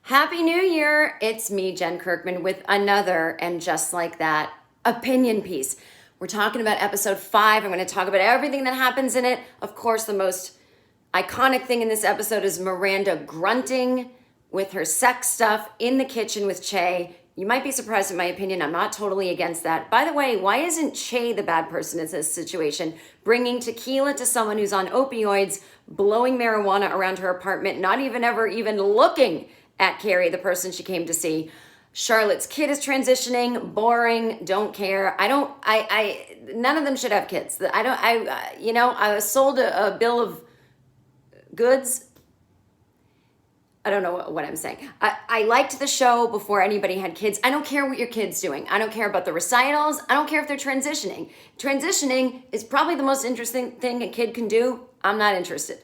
Happy New Year! It's me, Jen Kirkman, with another and just like that opinion piece. We're talking about episode 5. I'm going to talk about everything that happens in it. Of course, the most iconic thing in this episode is Miranda grunting with her sex stuff in the kitchen with Che. You might be surprised at my opinion. I'm not totally against that. By the way, why isn't Che the bad person in this situation? Bringing tequila to someone who's on opioids, blowing marijuana around her apartment, not ever even looking at Carrie, the person she came to see. Charlotte's kid is transitioning, boring, don't care. None of them should have kids. I was sold a bill of goods. I don't know what I'm saying. I liked the show before anybody had kids. I don't care what your kid's doing. I don't care about the recitals. I don't care if they're transitioning. Transitioning is probably the most interesting thing a kid can do. I'm not interested.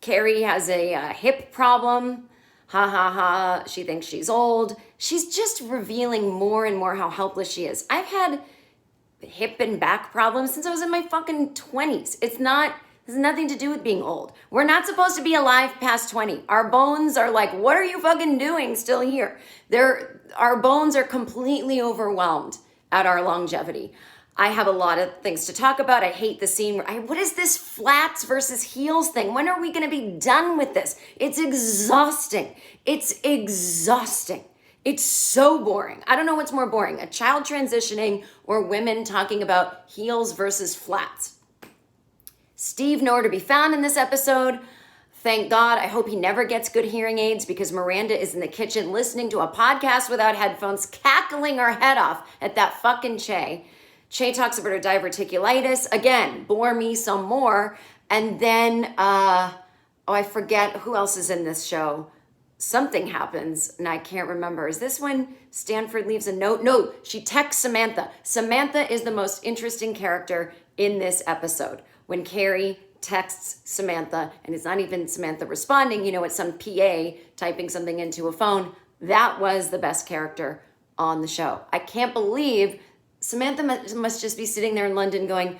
Carrie has a hip problem. Ha ha ha. She thinks she's old. She's just revealing more and more how helpless she is. I've had hip and back problems since I was in my fucking 20s. It has nothing to do with being old. We're not supposed to be alive past 20. Our bones are like, what are you fucking doing still here? Our bones are completely overwhelmed at our longevity. I have a lot of things to talk about. I hate the scene what is this flats versus heels thing? When are we going to be done with this? It's exhausting. It's exhausting. It's so boring. I don't know what's more boring, a child transitioning or women talking about heels versus flats. Steve nowhere to be found in this episode. Thank God. I hope he never gets good hearing aids because Miranda is in the kitchen listening to a podcast without headphones, cackling her head off at that fucking Che. Che talks about her diverticulitis. Again, bore me some more. And then, I forget who else is in this show. Something happens, and I can't remember. Is this when Stanford leaves a note? No, she texts Samantha. Samantha is the most interesting character in this episode. When Carrie texts Samantha, and it's not even Samantha responding, it's some PA typing something into a phone. That was the best character on the show. I can't believe Samantha must just be sitting there in London going,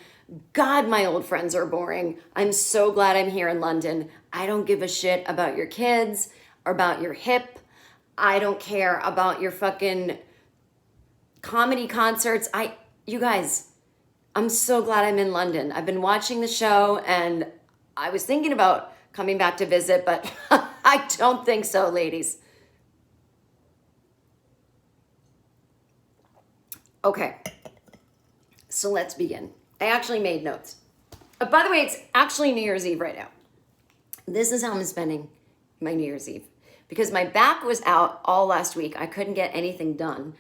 God, my old friends are boring. I'm so glad I'm here in London. I don't give a shit about your kids or about your hip. I don't care about your fucking comedy concerts. You guys, I'm so glad I'm in London. I've been watching the show and I was thinking about coming back to visit, but I don't think so, ladies. Okay, so let's begin. I actually made notes. By the way, it's actually New Year's Eve right now. This is how I'm spending my New Year's Eve. Because my back was out all last week. I couldn't get anything done.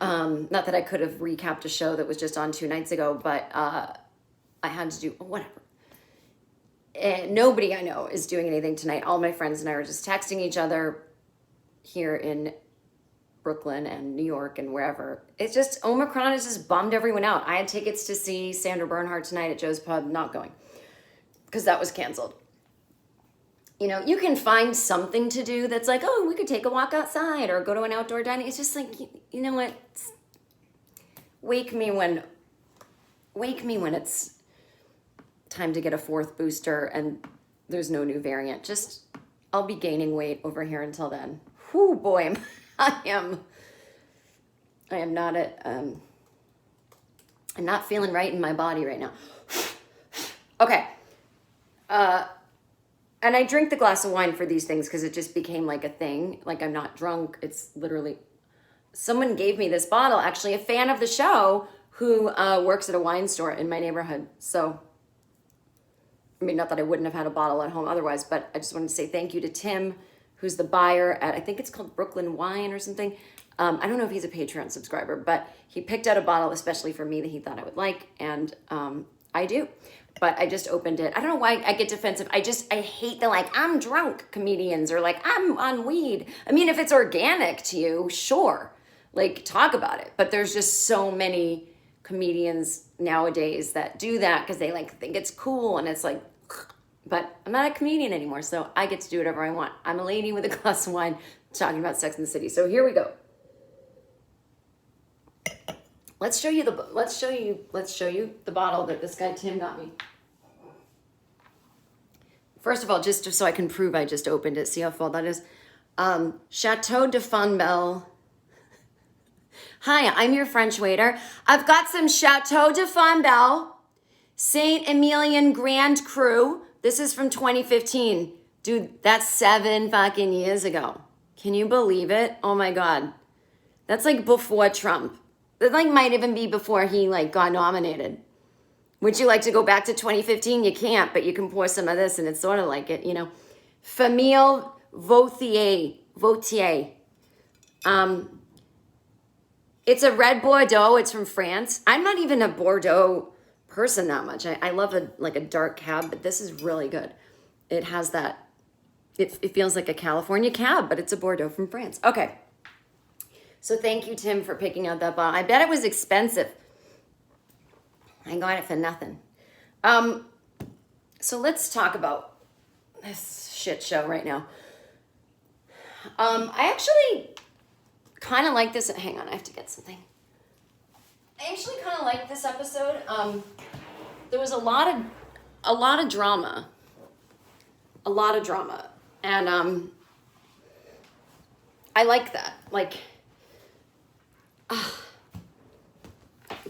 Not that I could have recapped a show that was just on 2 nights ago, but I had to do whatever. And nobody I know is doing anything tonight. All my friends and I were just texting each other here in Brooklyn and New York and wherever. It's just Omicron has just bummed everyone out. I had tickets to see Sandra Bernhard tonight at Joe's Pub, not going because that was canceled. You can find something to do that's like, oh, we could take a walk outside or go to an outdoor dining. It's just like, you know what? Wake me when it's time to get a 4th booster and there's no new variant. I'll be gaining weight over here until then. Whew, boy, I am not I'm not feeling right in my body right now. Okay. And I drink the glass of wine for these things because it just became like a thing. Like I'm not drunk. It's literally, someone gave me this bottle, actually a fan of the show who works at a wine store in my neighborhood. So, not that I wouldn't have had a bottle at home otherwise, but I just wanted to say thank you to Tim, who's the buyer at, I think it's called Brooklyn Wine or something. I don't know if he's a Patreon subscriber, but he picked out a bottle especially for me that he thought I would like, and I do. But I just opened it. I don't know why I get defensive. I hate the I'm drunk comedians or I'm on weed. If it's organic to you, sure, talk about it. But there's just so many comedians nowadays that do that because they think it's cool and it's but I'm not a comedian anymore, so I get to do whatever I want. I'm a lady with a glass of wine talking about Sex and the City. So here we go. Let's show you the bottle that this guy Tim got me. First of all, just so I can prove I just opened it, see how full that is. Chateau de Fonbelle. Hi, I'm your French waiter. I've got some Chateau de Fonbelle, Saint Emilion Grand Cru. This is from 2015. Dude, that's 7 fucking years ago. Can you believe it? Oh my God. That's like before Trump. That like might even be before he like got nominated. Would you like to go back to 2015? You can't, but you can pour some of this and it's sort of like it, you know. Famille Vautier. It's a red Bordeaux. It's from France. I'm not even a Bordeaux person that much. I love a dark cab, but this is really good. It has that, it feels like a California cab, but it's a Bordeaux from France. Okay. So thank you, Tim, for picking out that bottle. I bet it was expensive. I got it for nothing. So let's talk about this shit show right now. I actually kind of like this. Hang on, I have to get something. I actually kind of like this episode. There was a lot of drama. And I like that. Like, I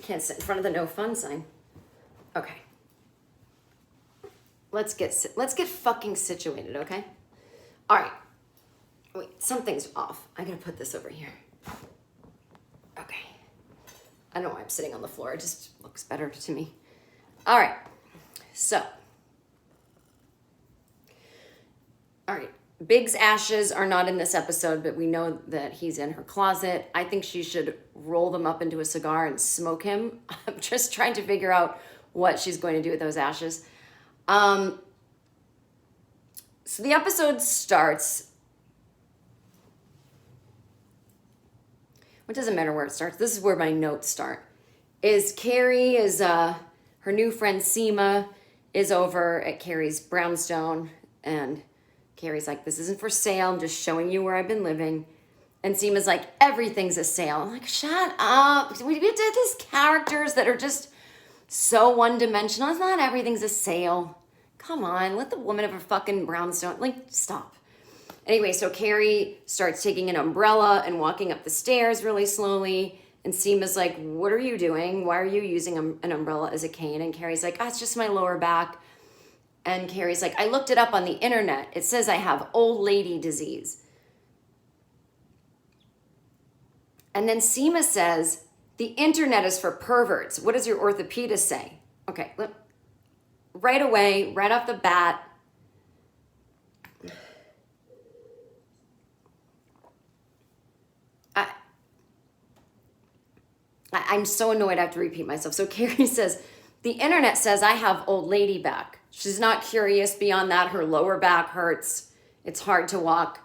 can't sit in front of the no fun sign. Okay. Let's get fucking situated, okay? All right. Wait, something's off. I gotta put this over here. Okay. I don't know why I'm sitting on the floor. It just looks better to me. All right. So. All right. Big's ashes are not in this episode, but we know that he's in her closet. I think she should roll them up into a cigar and smoke him. I'm just trying to figure out what she's going to do with those ashes. So the episode starts. It doesn't matter where it starts. This is where my notes start. Carrie is, her new friend Seema is over at Carrie's brownstone, and Carrie's like, this isn't for sale. I'm just showing you where I've been living. And Seema's like, everything's a sale. I'm like, shut up. We did these characters that are just so one-dimensional. It's not everything's a sale. Come on, let the woman have her fucking brownstone. Like, stop. Anyway, so Carrie starts taking an umbrella and walking up the stairs really slowly. And Seema's like, what are you doing? Why are you using an umbrella as a cane? And Carrie's like, it's just my lower back. And Carrie's like, I looked it up on the internet. It says I have old lady disease. And then Seema says, the internet is for perverts. What does your orthopedist say? Okay, look, right away, right off the bat. I'm so annoyed I have to repeat myself. So Carrie says, the internet says I have old lady back. She's not curious beyond that. Her lower back hurts. It's hard to walk.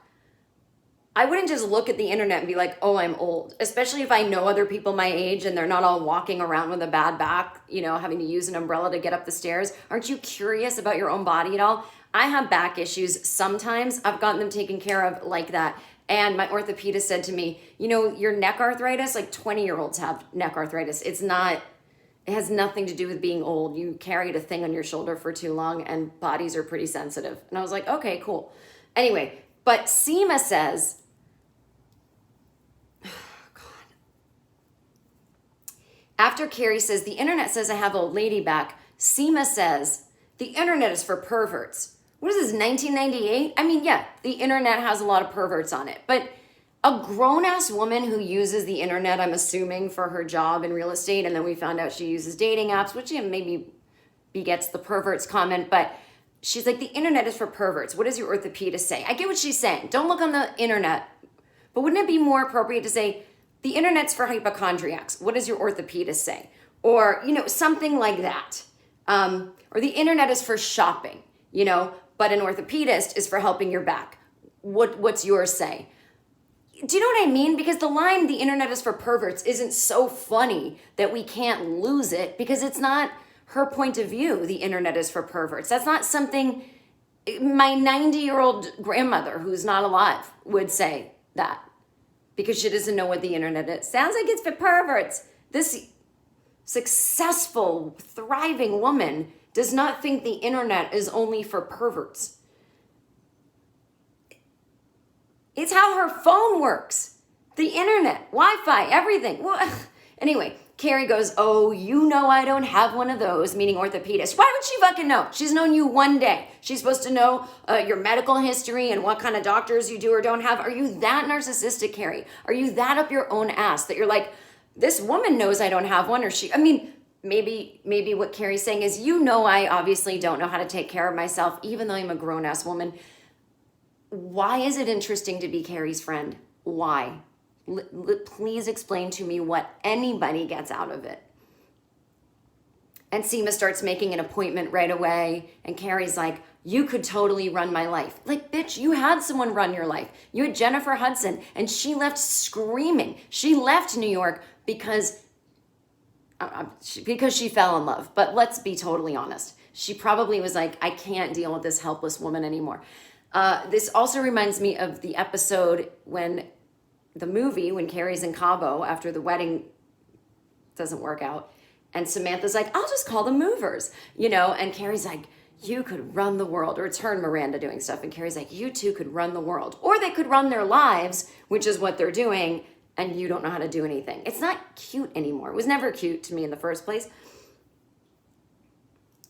I wouldn't just look at the internet and be like, oh, I'm old. Especially if I know other people my age and they're not all walking around with a bad back, you know, having to use an umbrella to get up the stairs. Aren't you curious about your own body at all? I have back issues sometimes. I've gotten them taken care of like that. And my orthopedist said to me, you know, your neck arthritis, like 20-year-olds have neck arthritis. It has nothing to do with being old. You carried a thing on your shoulder for too long and bodies are pretty sensitive. And I was like, okay, cool. Anyway, but Seema says, after Carrie says, the internet says I have old lady back, Seema says, the internet is for perverts. What is this, 1998? I mean, yeah, the internet has a lot of perverts on it. But a grown-ass woman who uses the internet, I'm assuming, for her job in real estate, and then we found out she uses dating apps, which maybe begets the perverts comment, but she's like, the internet is for perverts. What does your orthopedist say? I get what she's saying. Don't look on the internet. But wouldn't it be more appropriate to say, the internet's for hypochondriacs. What does your orthopedist say? Or, you know, something like that. Or the internet is for shopping, you know, but an orthopedist is for helping your back. What's yours say? Do you know what I mean? Because the line, the internet is for perverts, isn't so funny that we can't lose it because it's not her point of view, the internet is for perverts. That's not something my 90-year-old grandmother, who's not alive, would say that. Because she doesn't know what the internet is. Sounds like it's for perverts. This successful, thriving woman does not think the internet is only for perverts. It's how her phone works. The internet, Wi-Fi, everything. Anyway, Carrie goes, oh, you know I don't have one of those, meaning orthopedist. Why would she fucking know? She's known you one day. She's supposed to know your medical history and what kind of doctors you do or don't have. Are you that narcissistic, Carrie? Are you that up your own ass that you're like, this woman knows I don't have one, or she, I mean, maybe what Carrie's saying is, you know I obviously don't know how to take care of myself, even though I'm a grown-ass woman. Why is it interesting to be Carrie's friend? Why? Please explain to me what anybody gets out of it. And Seema starts making an appointment right away, and Carrie's like, you could totally run my life. Like, bitch, you had someone run your life. You had Jennifer Hudson, and she left screaming. She left New York because she fell in love. But let's be totally honest. She probably was like, I can't deal with this helpless woman anymore. This also reminds me of the episode when Carrie's in Cabo after the wedding doesn't work out. And Samantha's like, I'll just call the movers, and Carrie's like, you could run the world. Or it's her and Miranda doing stuff. And Carrie's like, you two could run the world. Or they could run their lives, which is what they're doing, and you don't know how to do anything. It's not cute anymore. It was never cute to me in the first place.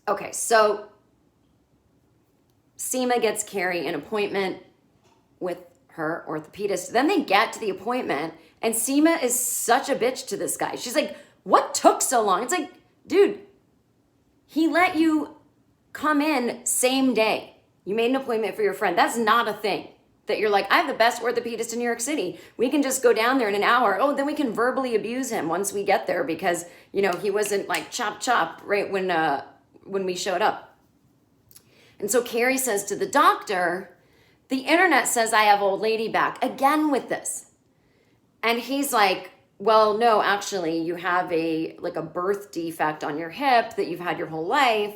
Okay, so Seema gets Carrie an appointment with her orthopedist. Then they get to the appointment, and Seema is such a bitch to this guy. She's like, what took so long? It's like, dude, he let you come in same day. You made an appointment for your friend. That's not a thing that you're like, I have the best orthopedist in New York City. We can just go down there in an hour. Oh, then we can verbally abuse him once we get there because, he wasn't like chop right when we showed up. And so Carrie says to the doctor, the internet says I have old lady back again with this. And he's like, well, no, actually you have a birth defect on your hip that you've had your whole life.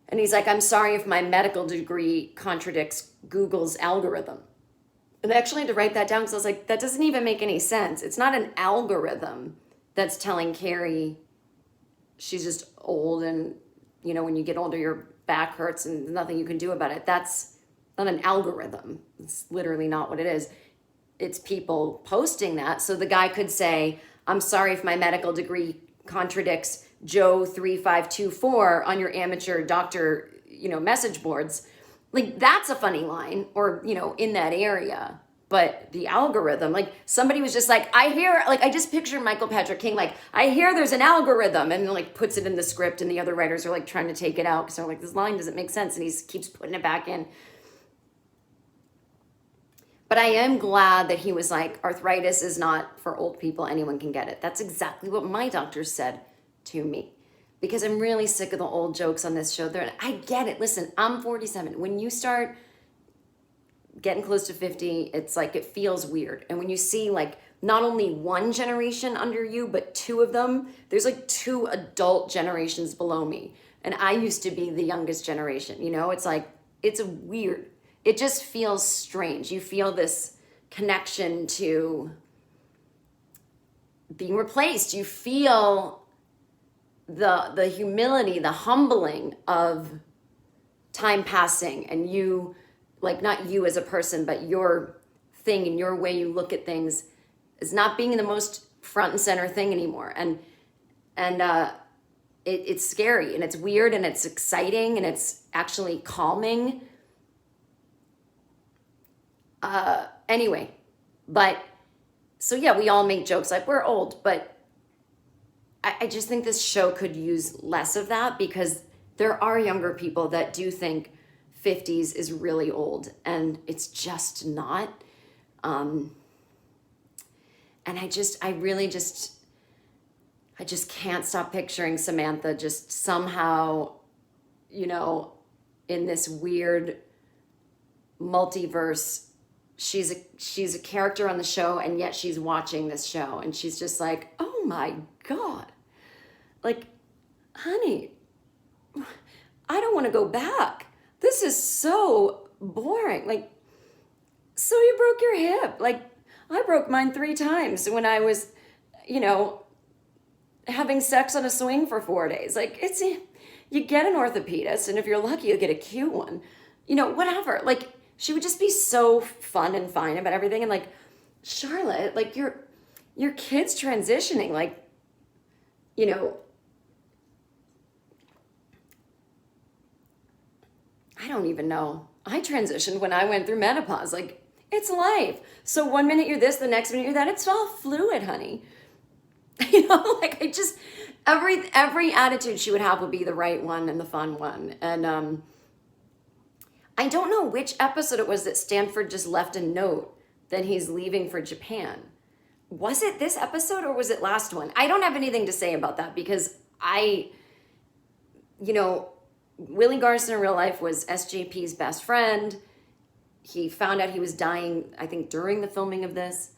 And he's like, I'm sorry if my medical degree contradicts Google's algorithm. And I actually had to write that down because I was like, that doesn't even make any sense. It's not an algorithm that's telling Carrie she's just old and, when you get older, your back hurts and there's nothing you can do about it. That's not an algorithm. It's literally not what it is. It's people posting that. So the guy could say, I'm sorry if my medical degree contradicts Joe 3524 on your amateur doctor, message boards. Like, that's a funny line, or, in that area. But the algorithm, like, somebody was just like, I just picture Michael Patrick King, like, I hear there's an algorithm, and like puts it in the script, and the other writers are like trying to take it out because they're like, this line doesn't make sense, and he keeps putting it back in. But I am glad that he was like, arthritis is not for old people, anyone can get it. That's exactly what my doctor said to me. Because I'm really sick of the old jokes on this show. I get it. Listen, I'm 47. When you start getting close to 50, it's like it feels weird. And when you see like not only one generation under you, but two of them, there's like two adult generations below me. And I used to be the youngest generation. It's like, it's weird. It just feels strange. You feel this connection to being replaced. You feel the humility, the humbling of time passing, and you, like, not you as a person, but your thing and your way you look at things is not being the most front and center thing anymore. And it's scary, and it's weird, and it's exciting, and it's actually calming. Anyway, but so yeah, we all make jokes like we're old, but I just think this show could use less of that, because there are younger people that do think 50s is really old, and it's just not. And I just can't stop picturing Samantha just somehow, in this weird multiverse. She's a character on the show, and yet she's watching this show, and she's just like, oh my God, like, honey, I don't want to go back. This is so boring. Like, so you broke your hip. Like, I broke mine 3 times when I was, having sex on a swing for 4 days. Like, you get an orthopedist, and if you're lucky, you'll get a cute one, whatever. Like, she would just be so fun and fine about everything. And like, Charlotte, like your kid's transitioning, like, you know, I don't even know. I transitioned when I went through menopause. Like, it's life. So one minute you're this, the next minute you're that. It's all fluid, honey. You know, like I just, every attitude she would have would be the right one and the fun one. And I don't know which episode it was that Stanford just left a note that he's leaving for Japan. Was it this episode or was it last one? I don't have anything to say about that because you know, Willie Garson in real life was SJP's best friend. He found out he was dying, I think, during the filming of this,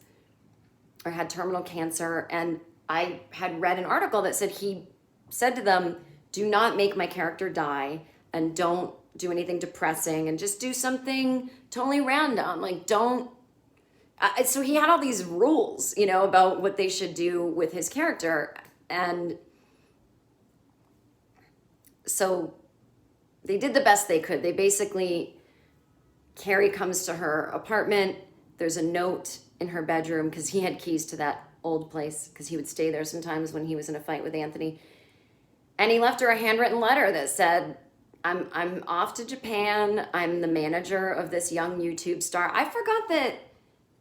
or had terminal cancer. And I had read an article that said he said to them, do not make my character die and don't do anything depressing and just do something totally random. Like, don't. So he had all these rules, you know, about what they should do with his character. And so they did the best they could. They basically, Carrie comes to her apartment. There's a note in her bedroom because he had keys to that old place because he would stay there sometimes when he was in a fight with Anthony. And he left her a handwritten letter that said, I'm off to Japan. I'm the manager of this young YouTube star. I forgot that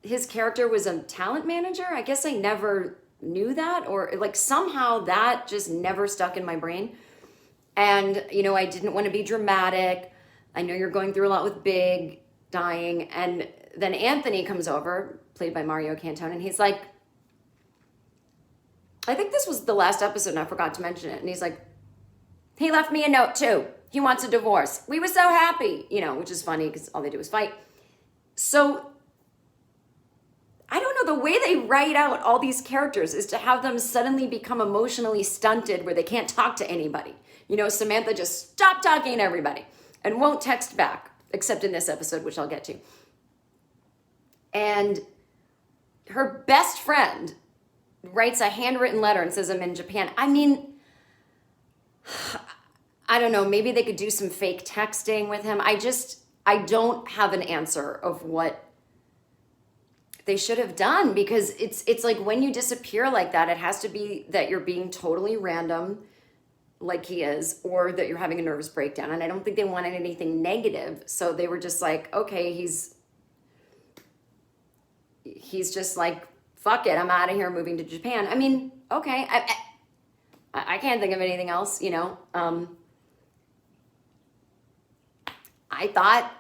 his character was a talent manager. I guess I never knew that, or like somehow that just never stuck in my brain. And, you know, I didn't want to be dramatic. I know you're going through a lot with Big dying. And then Anthony comes over, played by Mario Cantone, and he's like, I think this was the last episode and I forgot to mention it. And he's like, he left me a note too. He wants a divorce. We were so happy, you know, which is funny because all they do is fight. So I don't know, the way they write out all these characters is to have them suddenly become emotionally stunted where they can't talk to anybody. You know, Samantha just stopped talking to everybody and won't text back, except in this episode, which I'll get to. And her best friend writes a handwritten letter and says, I'm in Japan. I mean, I don't know, maybe they could do some fake texting with him. I don't have an answer of what they should have done, because it's like when you disappear like that, it has to be that you're being totally random like he is, or that you're having a nervous breakdown. And I don't think they wanted anything negative. So they were just like, okay, he's just like, fuck it, I'm out of here, moving to Japan. I mean, okay, I can't think of anything else, you know. I thought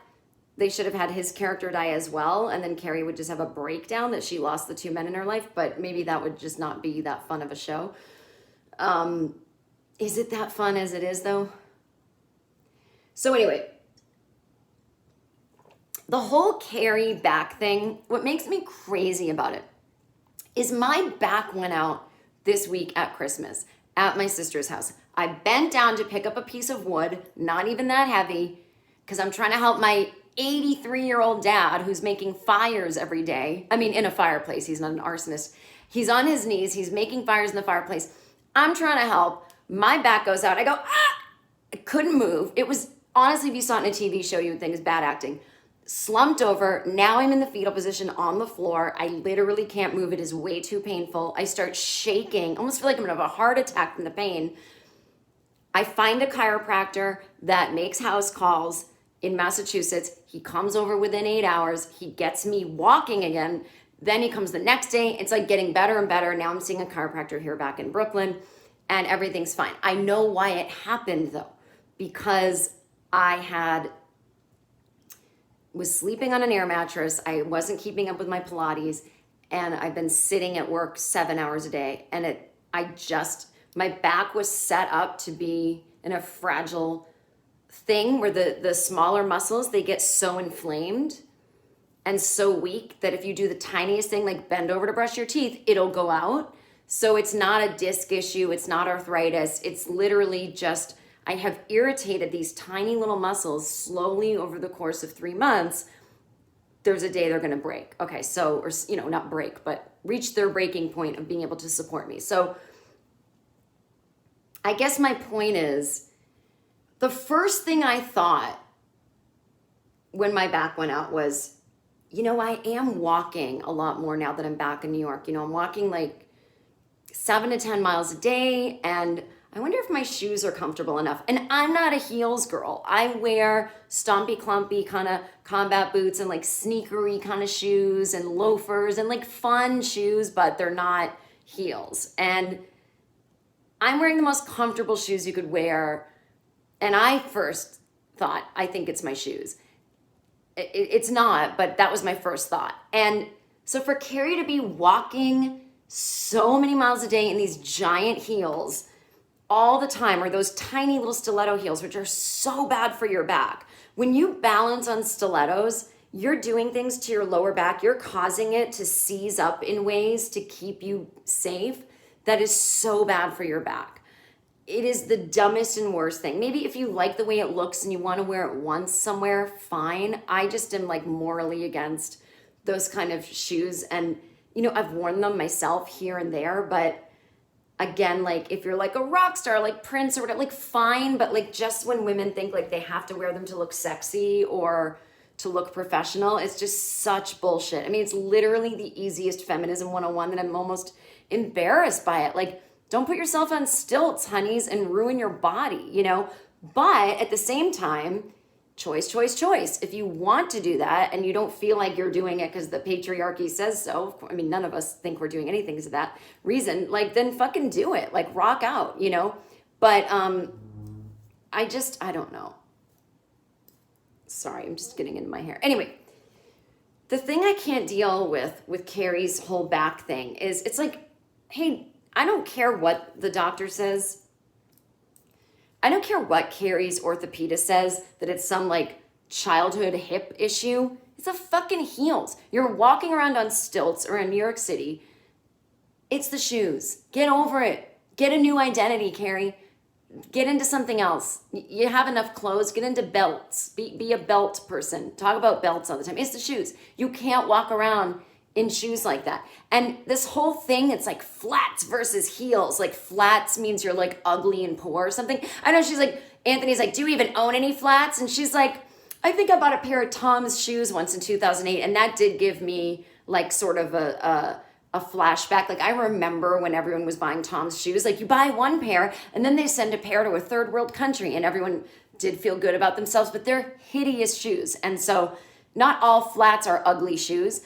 they should have had his character die as well, and then Carrie would just have a breakdown that she lost the two men in her life, but maybe that would just not be that fun of a show. Is it that fun as it is, though? So anyway, the whole Carrie back thing, what makes me crazy about it is my back went out this week at Christmas at my sister's house. I bent down to pick up a piece of wood, not even that heavy, because I'm trying to help my 83-year-old dad who's making fires every day. I mean, in a fireplace. He's not an arsonist. He's on his knees. He's making fires in the fireplace. I'm trying to help. My back goes out. I go, ah! I couldn't move. It was, honestly, if you saw it in a TV show, you would think it's bad acting. Slumped over. Now I'm in the fetal position on the floor. I literally can't move. It is way too painful. I start shaking. Almost feel like I'm going to have a heart attack from the pain. I find a chiropractor that makes house calls in Massachusetts. He comes over within 8 hours. He gets me walking again. Then he comes the next day. It's like getting better and better. Now I'm seeing a chiropractor here back in Brooklyn and everything's fine. I know why it happened though, because I was sleeping on an air mattress. I wasn't keeping up with my Pilates, and I've been sitting at work 7 hours a day. And my back was set up to be in a fragile thing where the smaller muscles, they get so inflamed and so weak that if you do the tiniest thing, like bend over to brush your teeth, it'll go out. So it's not a disc issue. It's not arthritis. It's literally just, I have irritated these tiny little muscles slowly over the course of 3 months. There's a day they're going to break. Okay. So, or, you know, not break, but reach their breaking point of being able to support me. So I guess my point is, the first thing I thought when my back went out was, I am walking a lot more now that I'm back in New York. I'm walking like 7 to 10 miles a day, and I wonder if my shoes are comfortable enough. And I'm not a heels girl. I wear stompy clumpy kind of combat boots and like sneakery kind of shoes and loafers and like fun shoes, but they're not heels. And I'm wearing the most comfortable shoes you could wear. And I first thought, I think it's my shoes. It's not, but that was my first thought. And so for Carrie to be walking so many miles a day in these giant heels all the time, or those tiny little stiletto heels, which are so bad for your back. When you balance on stilettos, you're doing things to your lower back. You're causing it to seize up in ways to keep you safe. That is so bad for your back. It is the dumbest and worst thing. Maybe if you like the way it looks and you want to wear it once somewhere, fine. I just am like morally against those kind of shoes. And, I've worn them myself here and there, but again, like if you're like a rock star, like Prince or whatever, like fine. But like just when women think like they have to wear them to look sexy or to look professional, it's just such bullshit. I mean, it's literally the easiest feminism 101 that I'm almost embarrassed by it. Like, don't put yourself on stilts, honeys, and ruin your body, But at the same time, choice. If you want to do that and you don't feel like you're doing it because the patriarchy says so, I mean, none of us think we're doing anything because of that reason, like then fucking do it, like rock out, But I don't know. Sorry, I'm just getting into my hair. Anyway, the thing I can't deal with Carrie's whole back thing is it's like, hey, I don't care what the doctor says. I don't care what Carrie's orthopedist says, that it's some like childhood hip issue. It's a fucking heels. You're walking around on stilts or in New York City. It's the shoes. Get over it. Get a new identity, Carrie. Get into something else. You have enough clothes. Get into belts. Be a belt person. Talk about belts all the time. It's the shoes. You can't walk around in shoes like that. And this whole thing, it's like flats versus heels. Like flats means you're like ugly and poor or something. I know she's like, Anthony's like, do you even own any flats? And she's like, I think I bought a pair of Tom's shoes once in 2008. And that did give me like sort of a flashback. Like I remember when everyone was buying Tom's shoes, like you buy one pair and then they send a pair to a third world country and everyone did feel good about themselves, but they're hideous shoes. And so not all flats are ugly shoes.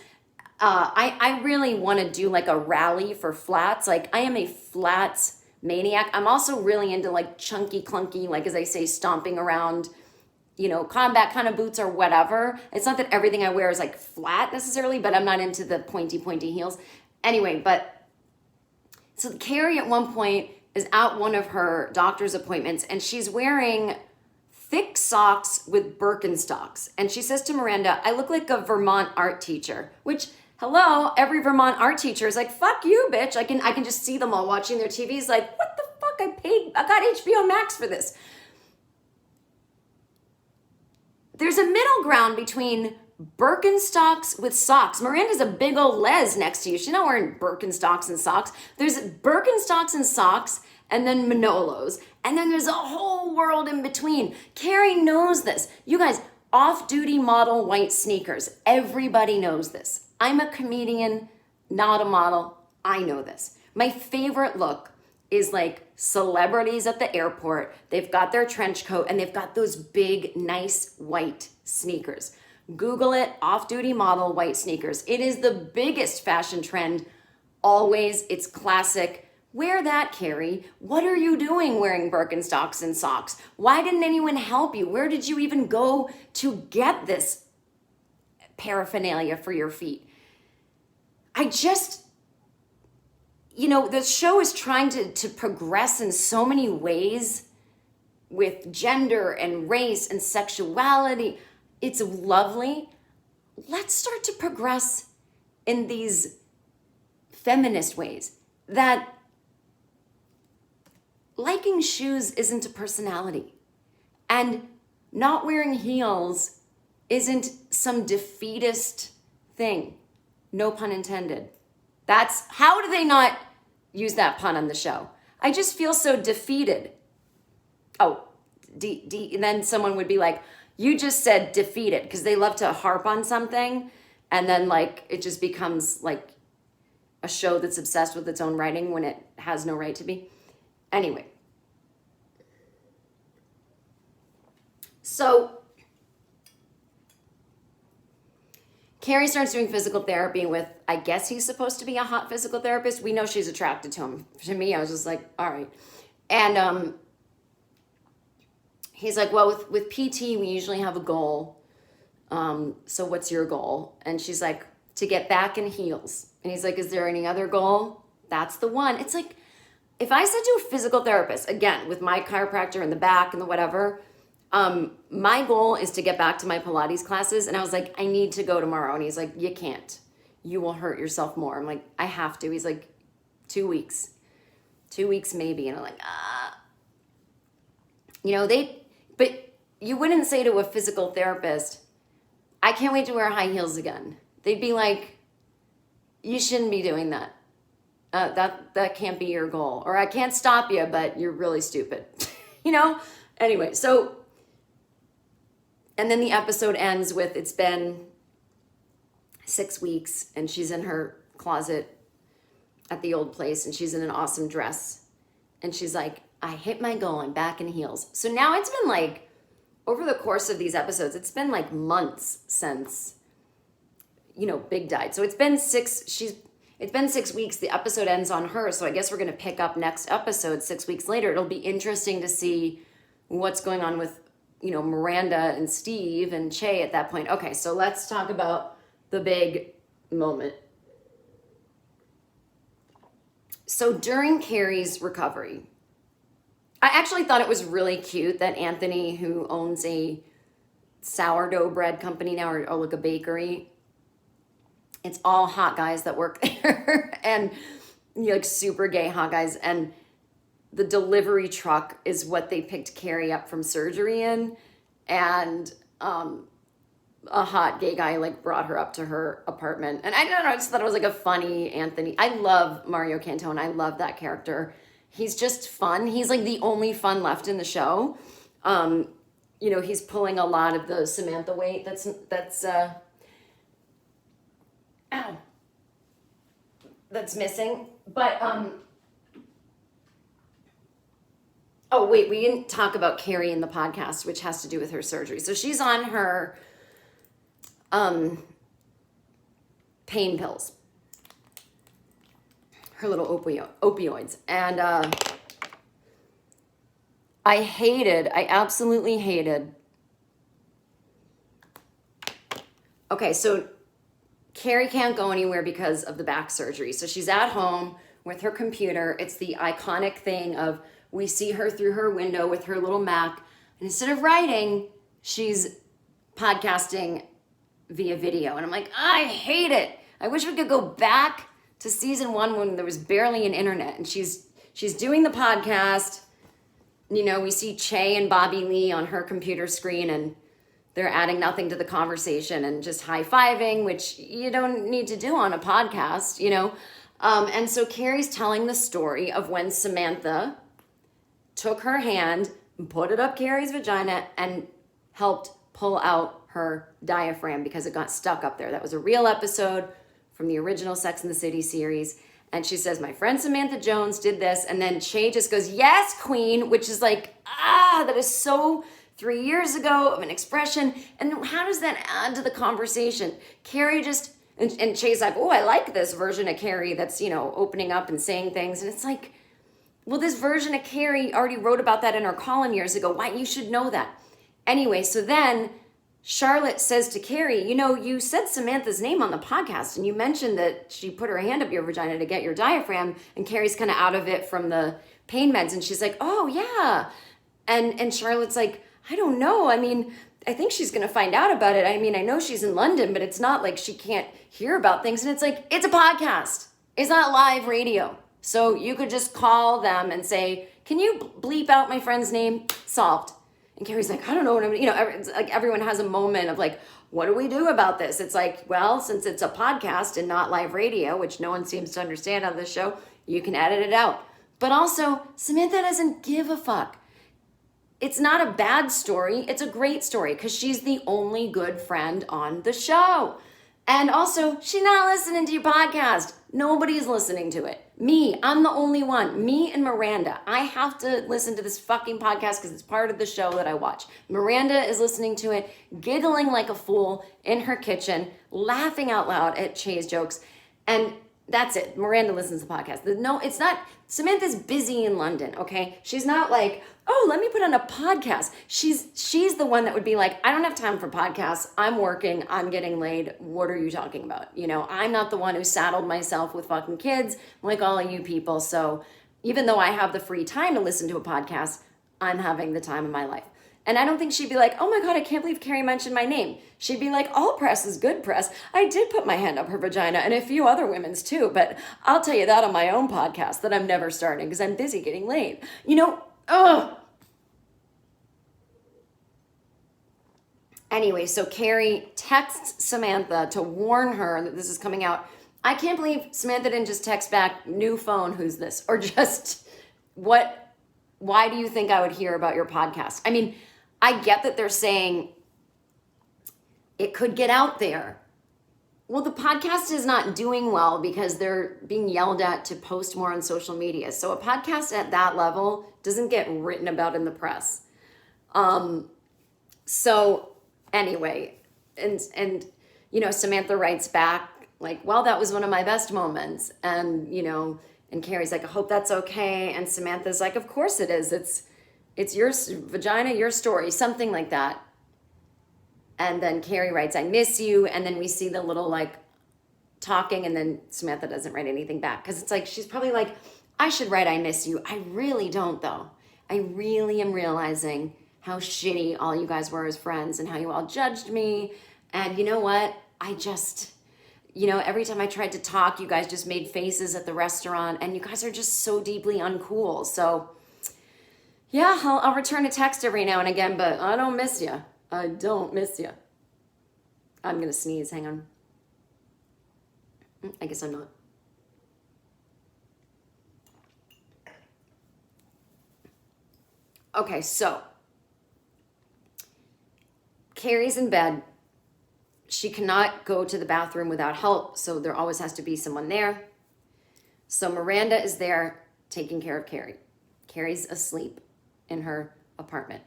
I really want to do like a rally for flats. Like I am a flats maniac. I'm also really into like chunky, clunky, like as I say, stomping around, combat kind of boots or whatever. It's not that everything I wear is like flat necessarily, but I'm not into the pointy heels. Anyway, but so Carrie at one point is at one of her doctor's appointments and she's wearing thick socks with Birkenstocks. And she says to Miranda, I look like a Vermont art teacher, which, hello, every Vermont art teacher is like, fuck you, bitch. I can just see them all watching their TVs like, what the fuck? I got HBO Max for this. There's a middle ground between Birkenstocks with socks. Miranda's a big old les next to you. She's not wearing Birkenstocks and socks. There's Birkenstocks and socks and then Manolos. And then there's a whole world in between. Carrie knows this. You guys, off-duty model white sneakers. Everybody knows this. I'm a comedian, not a model. I know this. My favorite look is like celebrities at the airport. They've got their trench coat and they've got those big, nice white sneakers. Google it, off-duty model white sneakers. It is the biggest fashion trend. Always, it's classic. Wear that, Carrie. What are you doing wearing Birkenstocks and socks? Why didn't anyone help you? Where did you even go to get this paraphernalia for your feet? I just, the show is trying to progress in so many ways with gender and race and sexuality. It's lovely. Let's start to progress in these feminist ways that liking shoes isn't a personality and not wearing heels isn't some defeatist thing. No pun intended. That's, how do they not use that pun on the show? I just feel so defeated. Oh, and then someone would be like, You just said defeated, because they love to harp on something and then like it just becomes like a show that's obsessed with its own writing when it has no right to be. Anyway. So Carrie starts doing physical therapy with, I guess he's supposed to be a hot physical therapist. We know she's attracted to him. To me, I was just like, all right. And he's like, well, with PT, we usually have a goal. So what's your goal? And she's like, to get back in heels. And he's like, is there any other goal? That's the one. It's like, if I said to a physical therapist, again, with my chiropractor in the back and the whatever, my goal is to get back to my Pilates classes. And I was like, I need to go tomorrow. And he's like, you can't. You will hurt yourself more. I'm like, I have to. He's like, 2 weeks. 2 weeks maybe. And I'm like, but you wouldn't say to a physical therapist, I can't wait to wear high heels again. They'd be like, you shouldn't be doing that. That can't be your goal. Or I can't stop you, but you're really stupid. Anyway, so, and then the episode ends with, it's been 6 weeks and she's in her closet at the old place and she's in an awesome dress. And she's like, I hit my goal, I'm back in heels. So now it's been like, over the course of these episodes, it's been like months since, Big died. So it's been 6 weeks. The episode ends on her. So I guess we're going to pick up next episode 6 weeks later. It'll be interesting to see what's going on with, Miranda and Steve and Che at that point. Okay, so let's talk about the big moment. So during Carrie's recovery, I actually thought it was really cute that Anthony, who owns a sourdough bread company now, or like a bakery, it's all hot guys that work there and like super gay hot guys. And the delivery truck is what they picked Carrie up from surgery in. And a hot gay guy like brought her up to her apartment. And I don't know, I just thought it was like a funny Anthony. I love Mario Cantone. I love that character. He's just fun. He's like the only fun left in the show. He's pulling a lot of the Samantha weight that's missing. But oh wait, we didn't talk about Carrie in the podcast, which has to do with her surgery. So she's on her pain pills, her little opioids. And I absolutely hated. Okay, so Carrie can't go anywhere because of the back surgery. So she's at home with her computer. It's the iconic thing of, we see her through her window with her little Mac. And instead of writing, she's podcasting via video. And I'm like, I hate it. I wish we could go back to season 1 when there was barely an internet. And she's doing the podcast. We see Che and Bobby Lee on her computer screen, and they're adding nothing to the conversation and just high-fiving, which you don't need to do on a podcast, And so Carrie's telling the story of when Samantha took her hand, put it up Carrie's vagina, and helped pull out her diaphragm because it got stuck up there. That was a real episode from the original Sex and the City series. And she says, my friend Samantha Jones did this. And then Che just goes, yes, queen, which is like, that is so 3 years ago of an expression. And how does that add to the conversation? Carrie just, and Che's like, oh, I like this version of Carrie that's, opening up and saying things. And it's like, well, this version of Carrie already wrote about that in her column years ago. Why? You should know that. Anyway, so then Charlotte says to Carrie, you said Samantha's name on the podcast and you mentioned that she put her hand up your vagina to get your diaphragm, and Carrie's kind of out of it from the pain meds. And she's like, oh yeah. And Charlotte's like, I don't know. I mean, I think she's going to find out about it. I mean, I know she's in London, but it's not like she can't hear about things. And it's like, it's a podcast. It's not live radio. So you could just call them and say, can you bleep out my friend's name? Solved. And Carrie's like, I don't know what I'm, it's like everyone has a moment of like, what do we do about this? It's like, well, since it's a podcast and not live radio, which no one seems to understand on this show, you can edit it out. But also, Samantha doesn't give a fuck. it's not a bad story. It's a great story because she's the only good friend on the show. And also, she's not listening to your podcast. Nobody's listening to it. Me, I'm the only one. Me and Miranda. I have to listen to this fucking podcast because it's part of the show that I watch. Miranda is listening to it, giggling like a fool in her kitchen, laughing out loud at Che's jokes. And that's it. Miranda listens to the podcast. No, it's not. Samantha's busy in London, okay? She's not like, oh, let me put on a podcast. She's the one that would be like, I don't have time for podcasts. I'm working. I'm getting laid. What are you talking about? You know, I'm not the one who saddled myself with fucking kids like all of you people. So even though I have the free time to listen to a podcast, I'm having the time of my life. And I don't think she'd be like, oh my God, I can't believe Carrie mentioned my name. She'd be like, all press is good press. I did put my hand up her vagina and a few other women's too, but I'll tell you that on my own podcast that I'm never starting because I'm busy getting laid. You know, ugh. Anyway, so Carrie texts Samantha to warn her that this is coming out. I can't believe Samantha didn't just text back, new phone, who's this? Or just, why do you think I would hear about your podcast? I mean, I get that they're saying it could get out there. Well, the podcast is not doing well because they're being yelled at to post more on social media. So a podcast at that level doesn't get written about in the press. So anyway, and you know, Samantha writes back like, well, that was one of my best moments. And, you know, and Carrie's like, I hope that's okay. And Samantha's like, of course it is. It's your vagina, your story, something like that. And then Carrie writes, I miss you. And then we see the little like talking, and then Samantha doesn't write anything back. Because it's like, she's probably like, I should write, I miss you. I really don't though. I really am realizing how shitty all you guys were as friends and how you all judged me. And you know what? You know, every time I tried to talk, you guys just made faces at the restaurant, and you guys are just so deeply uncool. So yeah, I'll return a text every now and again, but I don't miss you. I don't miss you. I'm going to sneeze. Hang on. I guess I'm not. Okay, so Carrie's in bed. She cannot go to the bathroom without help, so there always has to be someone there. So Miranda is there taking care of Carrie. Carrie's asleep in her apartment.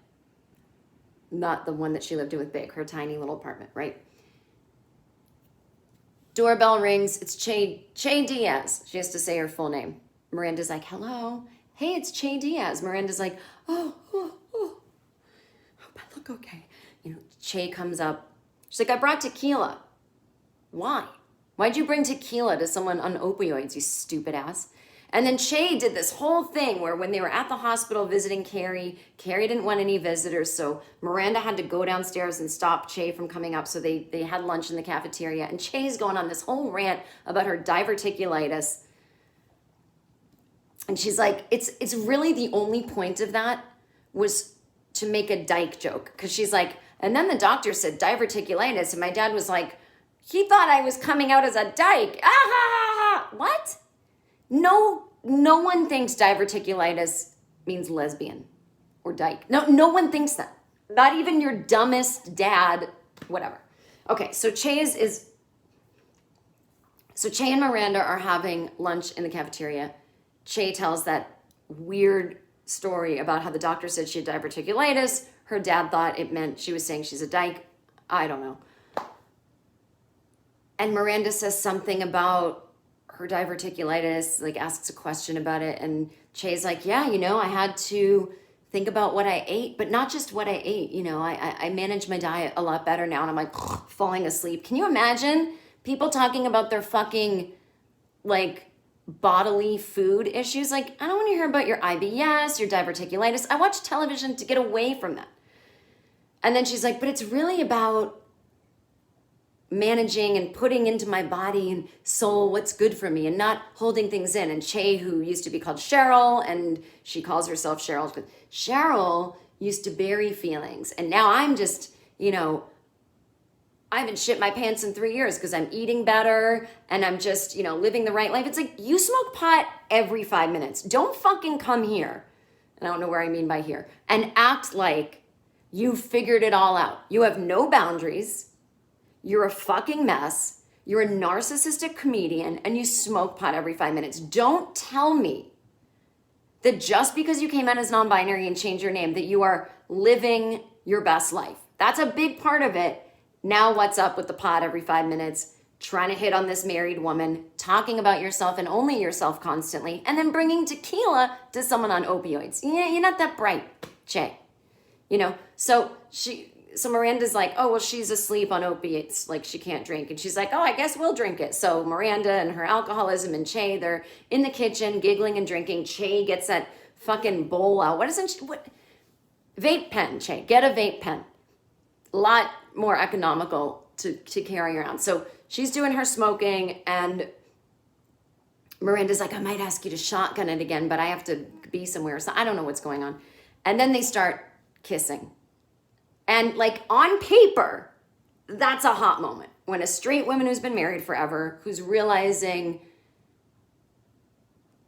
Not the one that she lived in with Big, her tiny little apartment, right? Doorbell rings. It's Che Diaz. She has to say her full name. Miranda's like, hello. Hey, it's Che Diaz. Miranda's like, oh. Hope I look okay. You know, Che comes up. She's like, I brought tequila. Why? Why'd you bring tequila to someone on opioids, you stupid ass? And then Che did this whole thing where when they were at the hospital visiting Carrie didn't want any visitors, so Miranda had to go downstairs and stop Che from coming up, so they had lunch in the cafeteria. And Che's going on this whole rant about her diverticulitis. And she's like, it's really the only point of that was to make a dyke joke. Because she's like, and then the doctor said diverticulitis, and my dad was like, he thought I was coming out as a dyke. Ah, ha, ha, ha. What? No one thinks diverticulitis means lesbian or dyke. No one thinks that. Not even your dumbest dad, whatever. Okay, so Che and Miranda are having lunch in the cafeteria. Che tells that weird story about how the doctor said she had diverticulitis. Her dad thought it meant she was saying she's a dyke. I don't know. And Miranda says something about her diverticulitis, like asks a question about it. And Che's like, yeah, you know, I had to think about what I ate, but not just what I ate. You know, I manage my diet a lot better now. And I'm like falling asleep. Can you imagine people talking about their fucking like bodily food issues? Like, I don't want to hear about your IBS, your diverticulitis. I watch television to get away from that. And then she's like, but it's really about managing and putting into my body and soul what's good for me and not holding things in. And Che, who used to be called Cheryl, and she calls herself Cheryl, but Cheryl used to bury feelings. And now I'm just, you know, I haven't shit my pants in 3 years because I'm eating better and I'm just, you know, living the right life. It's like, you smoke pot every 5 minutes. Don't fucking come here and I don't know where I mean by here, and act like you figured it all out. You have no boundaries. You're a fucking mess. You're a narcissistic comedian, and you smoke pot every 5 minutes. Don't tell me that just because you came out as non-binary and changed your name, that you are living your best life. That's a big part of it. Now what's up with the pot every 5 minutes, trying to hit on this married woman, talking about yourself and only yourself constantly, and then bringing tequila to someone on opioids. Yeah, you're not that bright, Che. You know, so Miranda's like, oh, well, she's asleep on opiates, like she can't drink. And she's like, oh, I guess we'll drink it. So Miranda and her alcoholism and Che, they're in the kitchen giggling and drinking. Che gets that fucking bowl out. Vape pen, Che, get a vape pen. A lot more economical to carry around. So she's doing her smoking, and Miranda's like, I might ask you to shotgun it again, but I have to be somewhere. So I don't know what's going on. And then they start kissing. And like on paper, that's a hot moment. When a straight woman who's been married forever, who's realizing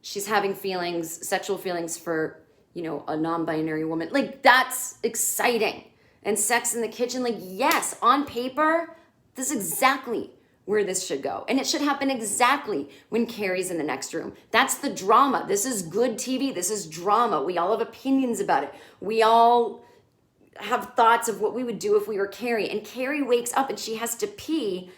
she's having feelings, sexual feelings for, you know, a non-binary woman, like that's exciting. And sex in the kitchen, like, yes, on paper, this is exactly where this should go. And it should happen exactly when Carrie's in the next room. That's the drama. This is good TV. This is drama. We all have opinions about it. We all have thoughts of what we would do if we were Carrie. And Carrie wakes up and she has to pee,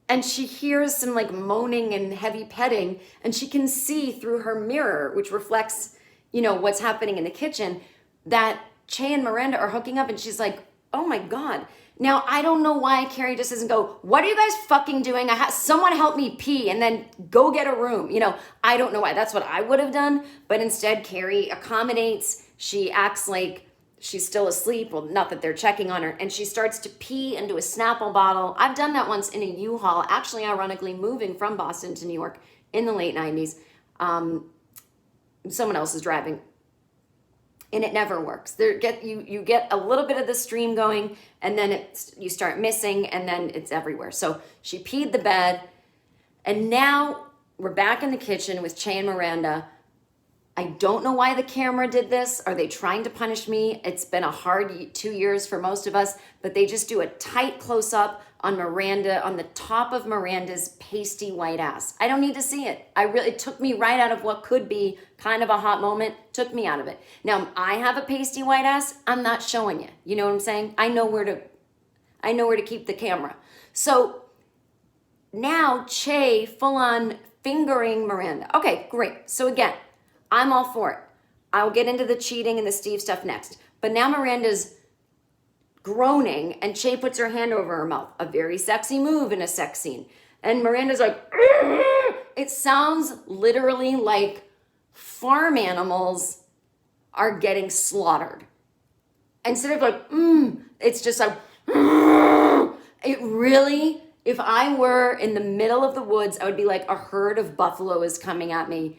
and she hears some like moaning and heavy petting, and she can see through her mirror, which reflects, you know, what's happening in the kitchen, that Che and Miranda are hooking up, and she's like, oh my God. Now, I don't know why Carrie just doesn't go, what are you guys fucking doing? Someone help me pee, and then go get a room. You know, I don't know why. That's what I would have done. But instead, Carrie accommodates. She acts like she's still asleep. Well, not that they're checking on her. And she starts to pee into a Snapple bottle. I've done that once in a U-Haul, actually, ironically, moving from Boston to New York in the late 90s. Someone else is driving. And it never works. You get a little bit of the stream going, and then you start missing, and then it's everywhere. So she peed the bed, and now we're back in the kitchen with Che and Miranda. I don't know why the camera did this. Are they trying to punish me? It's been a hard 2 years for most of us, but they just do a tight close-up on Miranda, on the top of Miranda's pasty white ass. I don't need to see it. It took me right out of what could be kind of a hot moment, took me out of it. Now, I have a pasty white ass. I'm not showing you. You know what I'm saying? I know where to keep the camera. So now Che full on fingering Miranda. Okay, great. So again, I'm all for it. I'll get into the cheating and the Steve stuff next. But now Miranda's groaning, and Che puts her hand over her mouth. A very sexy move in a sex scene. And Miranda's like, it sounds literally like farm animals are getting slaughtered. Instead of like, it's just like, it really, if I were in the middle of the woods, I would be like, a herd of buffalo is coming at me.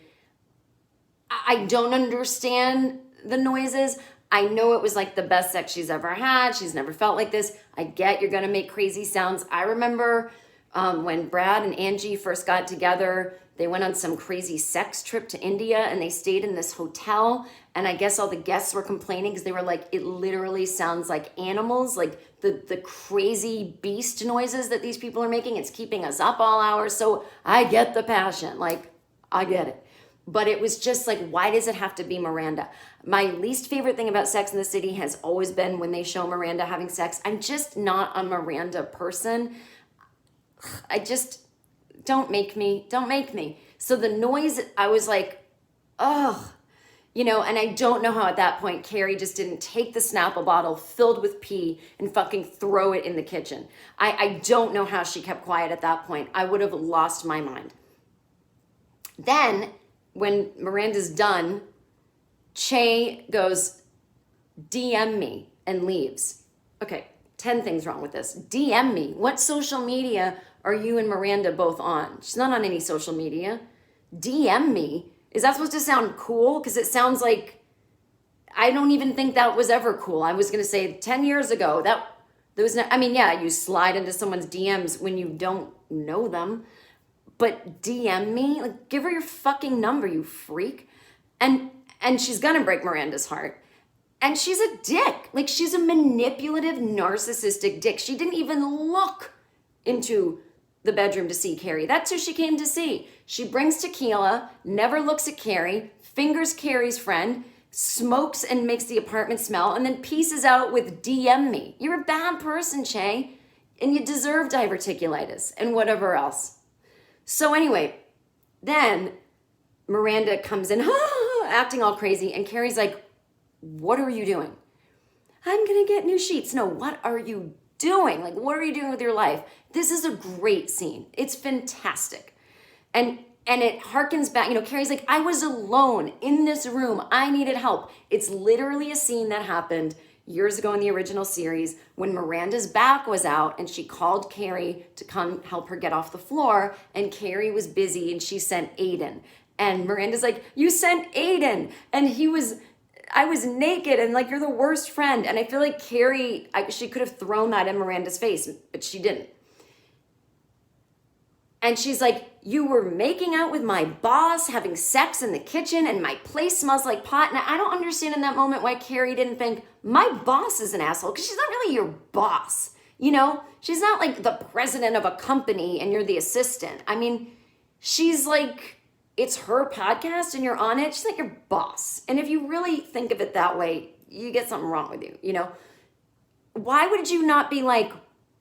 I don't understand the noises. I know it was like the best sex she's ever had. She's never felt like this. I get you're going to make crazy sounds. I remember when Brad and Angie first got together, they went on some crazy sex trip to India, and they stayed in this hotel. And I guess all the guests were complaining because they were like, it literally sounds like animals, like the crazy beast noises that these people are making. It's keeping us up all hours. So I get the passion. Like, I get it. But it was just like, why does it have to be Miranda? My least favorite thing about Sex and the City has always been when they show Miranda having sex. I'm just not a Miranda person. Don't make me. So the noise, I was like, ugh. You know, and I don't know how at that point Carrie just didn't take the Snapple bottle filled with pee and fucking throw it in the kitchen. I don't know how she kept quiet at that point. I would have lost my mind. Then, when Miranda's done, Che goes, DM me, and leaves. Okay, 10 things wrong with this. DM me. What social media are you and Miranda both on? She's not on any social media. DM me. Is that supposed to sound cool? Because it sounds like, I don't even think that was ever cool. I was going to say 10 years ago, there was no, I mean, yeah, you slide into someone's DMs when you don't know them. But DM me, like, give her your fucking number, you freak. And And she's gonna break Miranda's heart. And she's a dick. Like, she's a manipulative, narcissistic dick. She didn't even look into the bedroom to see Carrie. That's who she came to see. She brings tequila, never looks at Carrie, fingers Carrie's friend, smokes and makes the apartment smell, and then pieces out with DM me. You're a bad person, Che, and you deserve diverticulitis and whatever else. So anyway, then Miranda comes in, acting all crazy, and Carrie's like, what are you doing? I'm gonna get new sheets. No, what are you doing? Like, what are you doing with your life? This is a great scene. It's fantastic. And it harkens back, Carrie's like, I was alone in this room. I needed help. It's literally a scene that happened years ago in the original series when Miranda's back was out and she called Carrie to come help her get off the floor, and Carrie was busy and she sent Aiden. And Miranda's like, you sent Aiden. And I was naked and like, you're the worst friend. And I feel like Carrie, she could have thrown that in Miranda's face, but she didn't. And she's like, you were making out with my boss, having sex in the kitchen, and my place smells like pot. And I don't understand in that moment why Carrie didn't think, my boss is an asshole, because she's not really your boss. She's not like the president of a company and you're the assistant. I mean, she's like, it's her podcast and you're on it. She's not your boss. And if you really think of it that way, you get something wrong with you, Why would you not be like,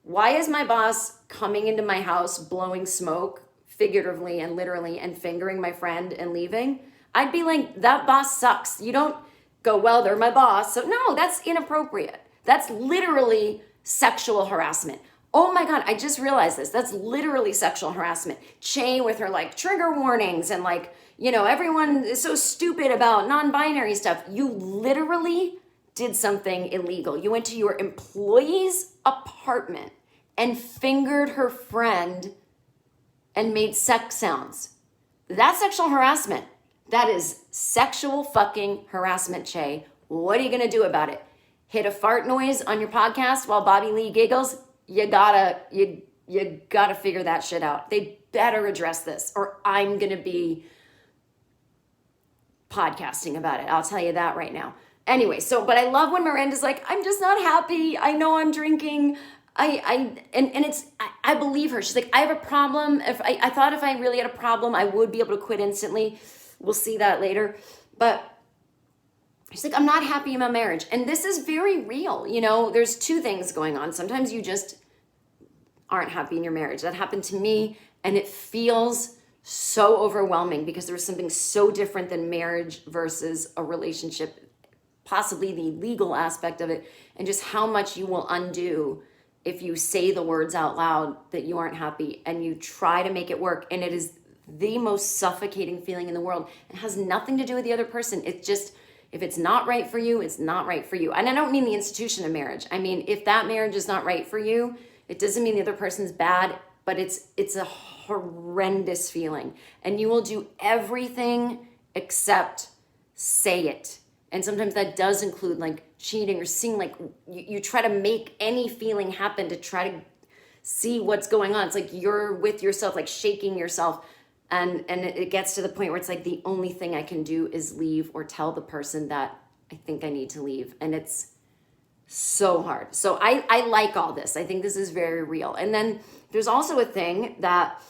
why is my boss coming into my house, blowing smoke, figuratively and literally, and fingering my friend and leaving? I'd be like, that boss sucks. You don't go, well, they're my boss. So no, that's inappropriate. That's literally sexual harassment. Oh my God, I just realized this. That's literally sexual harassment. Che with her like trigger warnings and like, everyone is so stupid about non-binary stuff. You literally did something illegal. You went to your employee's apartment and fingered her friend and made sex sounds. That's sexual harassment. That is sexual fucking harassment, Che. What are you gonna do about it? Hit a fart noise on your podcast while Bobby Lee giggles? You gotta figure that shit out. They better address this, or I'm gonna be podcasting about it. I'll tell you that right now. Anyway, but I love when Miranda's like, I'm just not happy. I know I'm drinking. I believe her. She's like, I have a problem. I thought if I really had a problem, I would be able to quit instantly. We'll see that later. But she's like, I'm not happy in my marriage. And this is very real. There's two things going on. Sometimes you just aren't happy in your marriage. That happened to me, and it feels so overwhelming because there's something so different than marriage versus a relationship, possibly the legal aspect of it, and just how much you will undo if you say the words out loud that you aren't happy and you try to make it work. And it is the most suffocating feeling in the world. It has nothing to do with the other person. It's just, if it's not right for you, it's not right for you. And I don't mean the institution of marriage. I mean, if that marriage is not right for you, it doesn't mean the other person's bad, but it's a horrendous feeling. And you will do everything except say it. And sometimes that does include like cheating or seeing, like you try to make any feeling happen to try to see what's going on. It's like you're with yourself, like shaking yourself. And it gets to the point where it's like the only thing I can do is leave or tell the person that I think I need to leave. And it's so hard. So I like all this. I think this is very real. And then there's also a thing that,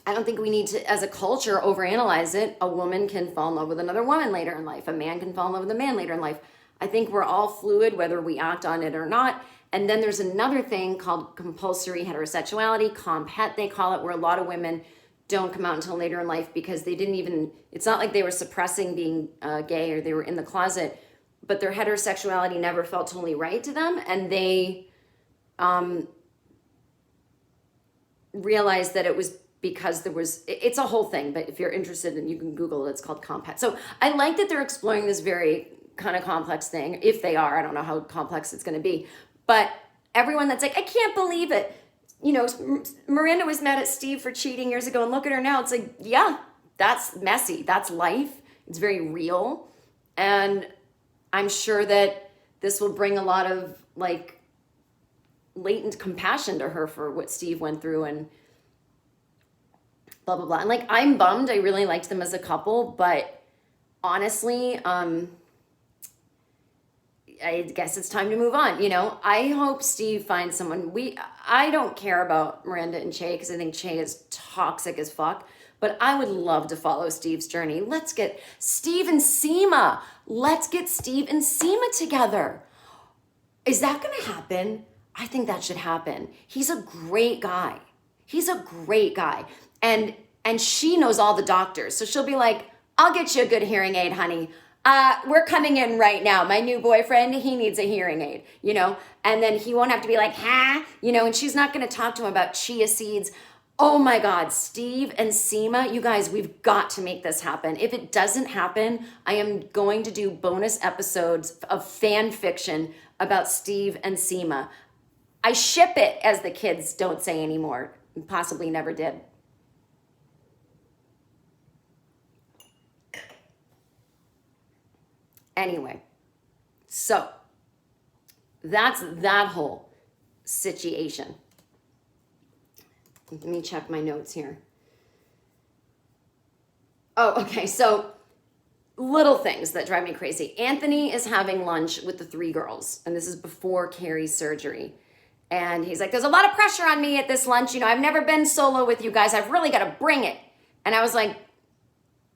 I don't think we need to, as a culture, overanalyze it. A woman can fall in love with another woman later in life. A man can fall in love with a man later in life. I think we're all fluid, whether we act on it or not. And then there's another thing called compulsory heterosexuality, Compat they call it, where a lot of women don't come out until later in life because they didn't even, it's not like they were suppressing being gay or they were in the closet, but their heterosexuality never felt totally right to them. And they realized that it was because it's a whole thing, but if you're interested, then you can Google it. It's called Compat. So I like that they're exploring this very kind of complex thing. If they are, I don't know how complex it's going to be, but everyone that's like, I can't believe it. Miranda was mad at Steve for cheating years ago, and look at her now. It's like, yeah, that's messy. That's life. It's very real. And I'm sure that this will bring a lot of like latent compassion to her for what Steve went through and blah, blah, blah. And like, I'm bummed. I really liked them as a couple, but honestly, I guess it's time to move on. You know, I hope Steve finds someone. I don't care about Miranda and Che because I think Che is toxic as fuck. But I would love to follow Steve's journey. Let's get Steve and Seema. Let's get Steve and Seema together. Is that going to happen? I think that should happen. He's a great guy. He's a great guy. And she knows all the doctors. So she'll be like, I'll get you a good hearing aid, honey. We're coming in right now. My new boyfriend, he needs a hearing aid, you know? And then he won't have to be like, you know, and she's not going to talk to him about chia seeds. Oh my God, Steve and Seema, you guys, we've got to make this happen. If it doesn't happen, I am going to do bonus episodes of fan fiction about Steve and Seema. I ship it, as the kids don't say anymore. Possibly never did. Anyway, so that's that whole situation. Let me check my notes here. Oh, okay. So little things that drive me crazy. Anthony is having lunch with the 3 girls, and this is before Carrie's surgery. And he's like, there's a lot of pressure on me at this lunch. You know, I've never been solo with you guys. I've really got to bring it. And I was like,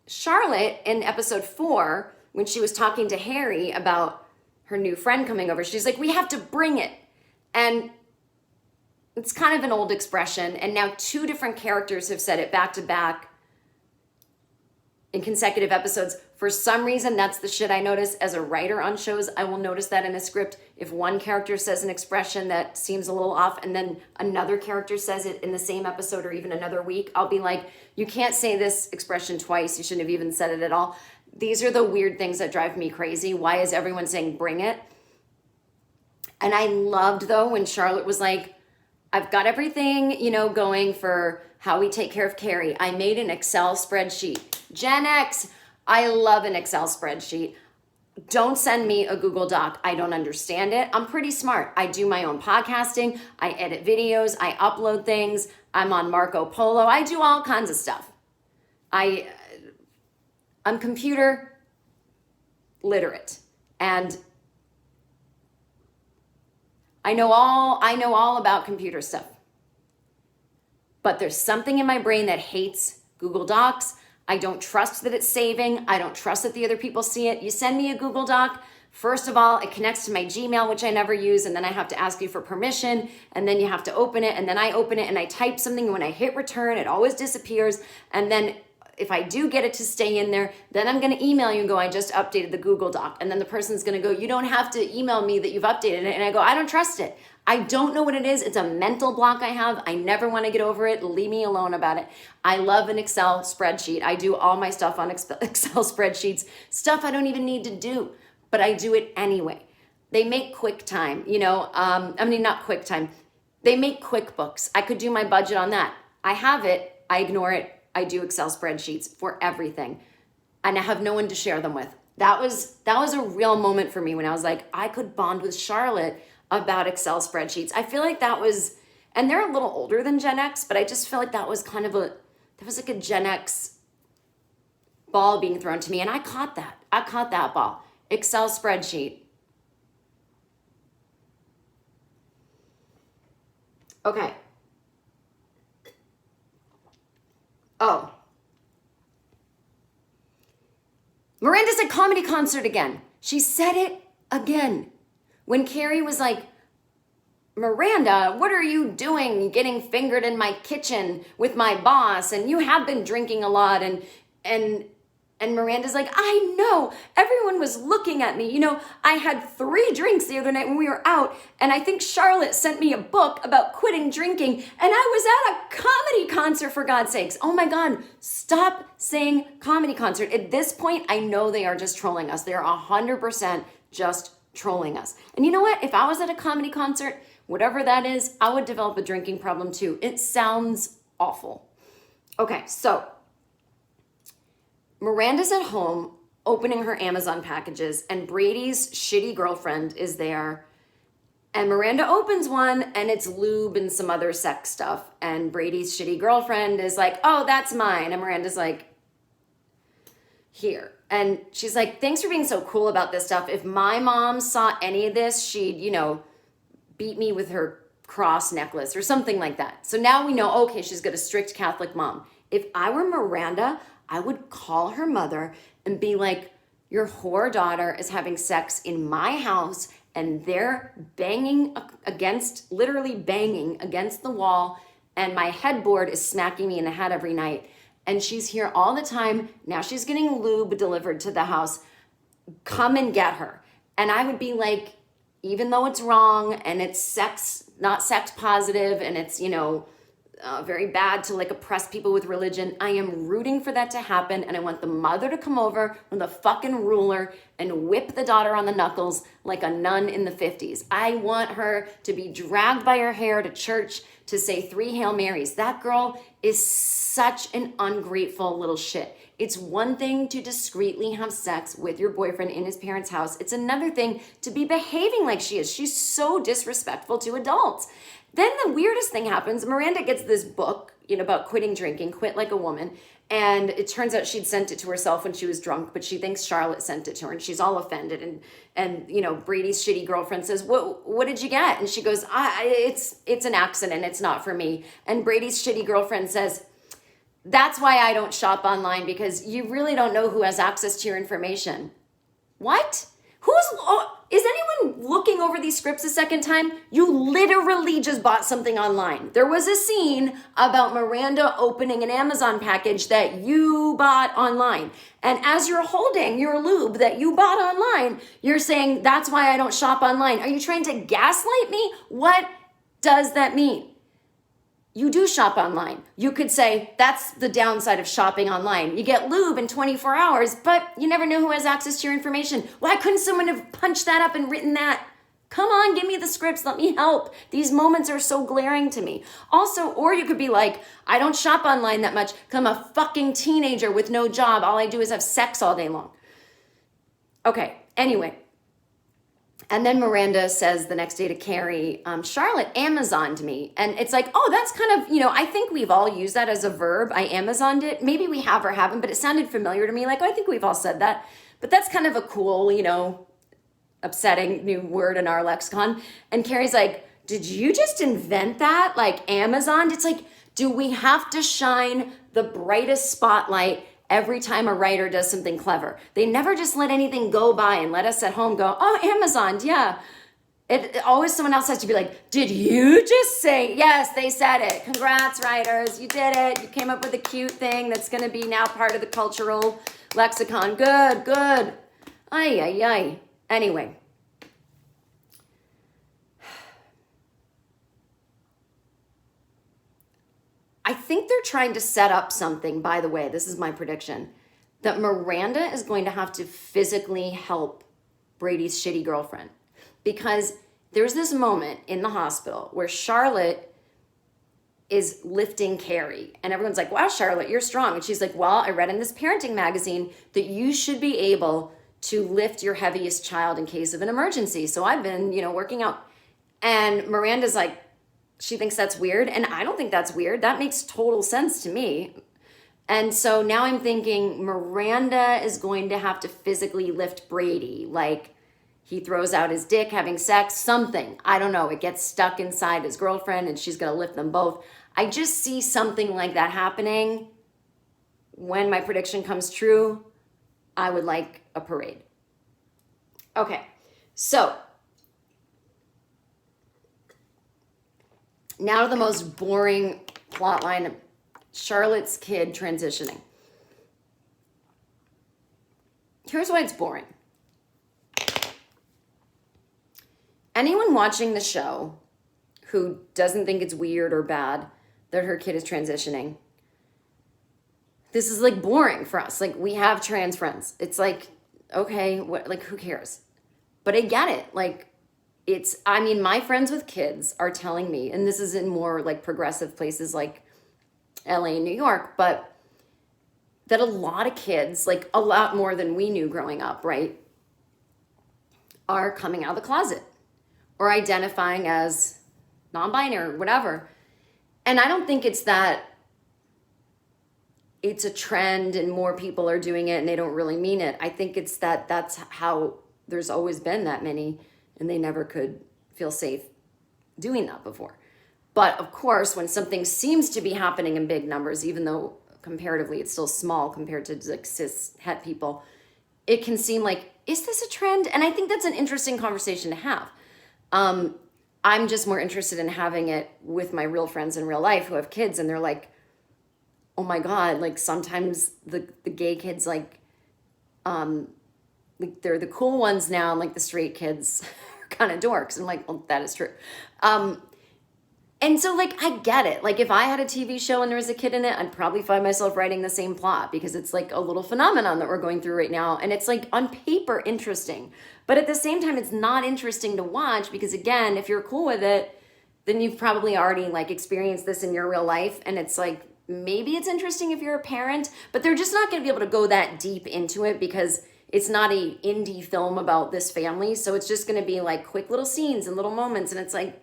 Charlotte in episode 4, when she was talking to Harry about her new friend coming over, she's like, we have to bring it. And it's kind of an old expression. And now 2 different characters have said it back to back in consecutive episodes. For some reason, that's the shit I notice as a writer on shows. I will notice that in a script. If one character says an expression that seems a little off and then another character says it in the same episode or even another week, I'll be like, you can't say this expression twice. You shouldn't have even said it at all. These are the weird things that drive me crazy. Why is everyone saying bring it? And I loved, though, when Charlotte was like, I've got everything, you know, going for how we take care of Carrie. I made an Excel spreadsheet. Gen X, I love an Excel spreadsheet. Don't send me a Google Doc. I don't understand it. I'm pretty smart. I do my own podcasting. I edit videos. I upload things. I'm on Marco Polo. I do all kinds of stuff. I'm computer literate. And I know all about computer stuff. But there's something in my brain that hates Google Docs. I don't trust that it's saving. I don't trust that the other people see it. You send me a Google Doc, first of all, it connects to my Gmail, which I never use, and then I have to ask you for permission, and then you have to open it, and then I open it, and I type something, and when I hit return, it always disappears, and then if I do get it to stay in there, then I'm gonna email you and go, I just updated the Google Doc, and then the person's gonna go, you don't have to email me that you've updated it, and I go, I don't trust it. I don't know what it is. It's a mental block I have. I never want to get over it. Leave me alone about it. I love an Excel spreadsheet. I do all my stuff on Excel spreadsheets, stuff I don't even need to do, but I do it anyway. They make QuickTime, you know, not QuickTime. They make QuickBooks. I could do my budget on that. I have it. I ignore it. I do Excel spreadsheets for everything, and I have no one to share them with. That was a real moment for me when I was like, I could bond with Charlotte about Excel spreadsheets. I feel like that was, and they're a little older than Gen X, but I just feel like that was like a Gen X ball being thrown to me, and I caught that. I caught that ball. Excel spreadsheet. Okay. Oh. Miranda's at comedy concert again. She said it again. When Carrie was like, Miranda, what are you doing getting fingered in my kitchen with my boss? And you have been drinking a lot. And Miranda's like, I know. Everyone was looking at me. You know, I had 3 drinks the other night when we were out. And I think Charlotte sent me a book about quitting drinking. And I was at a comedy concert, for God's sakes. Oh my God, stop saying comedy concert. At this point, I know they are just trolling us. They are 100% just trolling us. And you know what? If I was at a comedy concert, whatever that is, I would develop a drinking problem too. It sounds awful. Okay, so Miranda's at home opening her Amazon packages, and Brady's shitty girlfriend is there. And Miranda opens one, and it's lube and some other sex stuff. And Brady's shitty girlfriend is like, oh, that's mine. And Miranda's like, here. and she's like, thanks for being so cool about this stuff. If my mom saw any of this, she'd, beat me with her cross necklace or something like that. So now we know, okay, she's got a strict Catholic mom. If I were Miranda, I would call her mother and be like, your whore daughter is having sex in my house and they're literally banging against the wall, and my headboard is smacking me in the head every night. And she's here all the time. Now she's getting lube delivered to the house. Come and get her. And I would be like, even though it's wrong and it's not sex positive, and it's, very bad to like oppress people with religion, I am rooting for that to happen. And I want the mother to come over with a fucking ruler and whip the daughter on the knuckles like a nun in the 50s. I want her to be dragged by her hair to church to say 3 Hail Marys. That girl is such an ungrateful little shit. It's one thing to discreetly have sex with your boyfriend in his parents' house. It's another thing to be behaving like she is. She's so disrespectful to adults. Then the weirdest thing happens. Miranda gets this book, about quitting drinking, Quit Like a Woman. And it turns out she'd sent it to herself when she was drunk, but she thinks Charlotte sent it to her, and she's all offended. And Brady's shitty girlfriend says, what did you get? And she goes, it's an accident. It's not for me. And Brady's shitty girlfriend says, that's why I don't shop online, because you really don't know who has access to your information. What? Is anyone looking over these scripts a second time? You literally just bought something online. There was a scene about Miranda opening an Amazon package that you bought online. And as you're holding your lube that you bought online, you're saying, that's why I don't shop online. Are you trying to gaslight me? What does that mean? You do shop online. You could say that's the downside of shopping online. You get lube in 24 hours, but you never know who has access to your information. Why couldn't someone have punched that up and written that? Come on, give me the scripts. Let me help. These moments are so glaring to me. Also, or you could be like, I don't shop online that much because I'm a fucking teenager with no job. All I do is have sex all day long. Okay, anyway. And then Miranda says the next day to Carrie, Charlotte Amazoned me. And it's like, oh, that's kind of, I think we've all used that as a verb. I Amazoned it. Maybe we have or haven't, but it sounded familiar to me. Like, oh, I think we've all said that. But that's kind of a cool, upsetting new word in our lexicon. And Carrie's like, did you just invent that? Like Amazoned? It's like, do we have to shine the brightest spotlight every time a writer does something clever? They never just let anything go by and let us at home go, oh, Amazon, yeah. It always someone else has to be like, did you just say? Yes, they said it. Congrats, writers. You did it. You came up with a cute thing that's going to be now part of the cultural lexicon. Good. Ay, ay, ay. Anyway. I think they're trying to set up something, by the way, this is my prediction, that Miranda is going to have to physically help Brady's shitty girlfriend. Because there's this moment in the hospital where Charlotte is lifting Carrie. And everyone's like, wow, Charlotte, you're strong. And she's like, well, I read in this parenting magazine that you should be able to lift your heaviest child in case of an emergency. So I've been, working out. And Miranda's like, she thinks that's weird. And I don't think that's weird. That makes total sense to me. And so now I'm thinking Miranda is going to have to physically lift Brady. Like he throws out his dick having sex, something. I don't know. It gets stuck inside his girlfriend and she's going to lift them both. I just see something like that happening. When my prediction comes true, I would like a parade. Okay. So now to the most boring plot line of Charlotte's kid transitioning. Here's why it's boring. Anyone watching the show who doesn't think it's weird or bad that her kid is transitioning, this is like boring for us. Like we have trans friends. It's like, okay, what, like who cares? But I get it. Like my friends with kids are telling me, and this is in more like progressive places like LA and New York, but that a lot of kids, like a lot more than we knew growing up, right, are coming out of the closet or identifying as non-binary or whatever. And I don't think it's that it's a trend and more people are doing it and they don't really mean it. I think it's that's how there's always been that many, and they never could feel safe doing that before. But of course, when something seems to be happening in big numbers, even though comparatively it's still small compared to like cis het people, it can seem like, is this a trend? And I think that's an interesting conversation to have. I'm just more interested in having it with my real friends in real life who have kids, and they're like, oh my God, like sometimes the gay kids, like they're the cool ones now, and like the straight kids are kind of dorks. And I'm like, well, that is true. And so like, I get it. Like if I had a TV show and there was a kid in it, I'd probably find myself writing the same plot, because it's like a little phenomenon that we're going through right now. And it's like on paper interesting, but at the same time, it's not interesting to watch, because again, if you're cool with it, then you've probably already like experienced this in your real life. And it's like, maybe it's interesting if you're a parent, but they're just not going to be able to go that deep into it, because it's not a indie film about this family. So it's just going to be like quick little scenes and little moments. And it's like,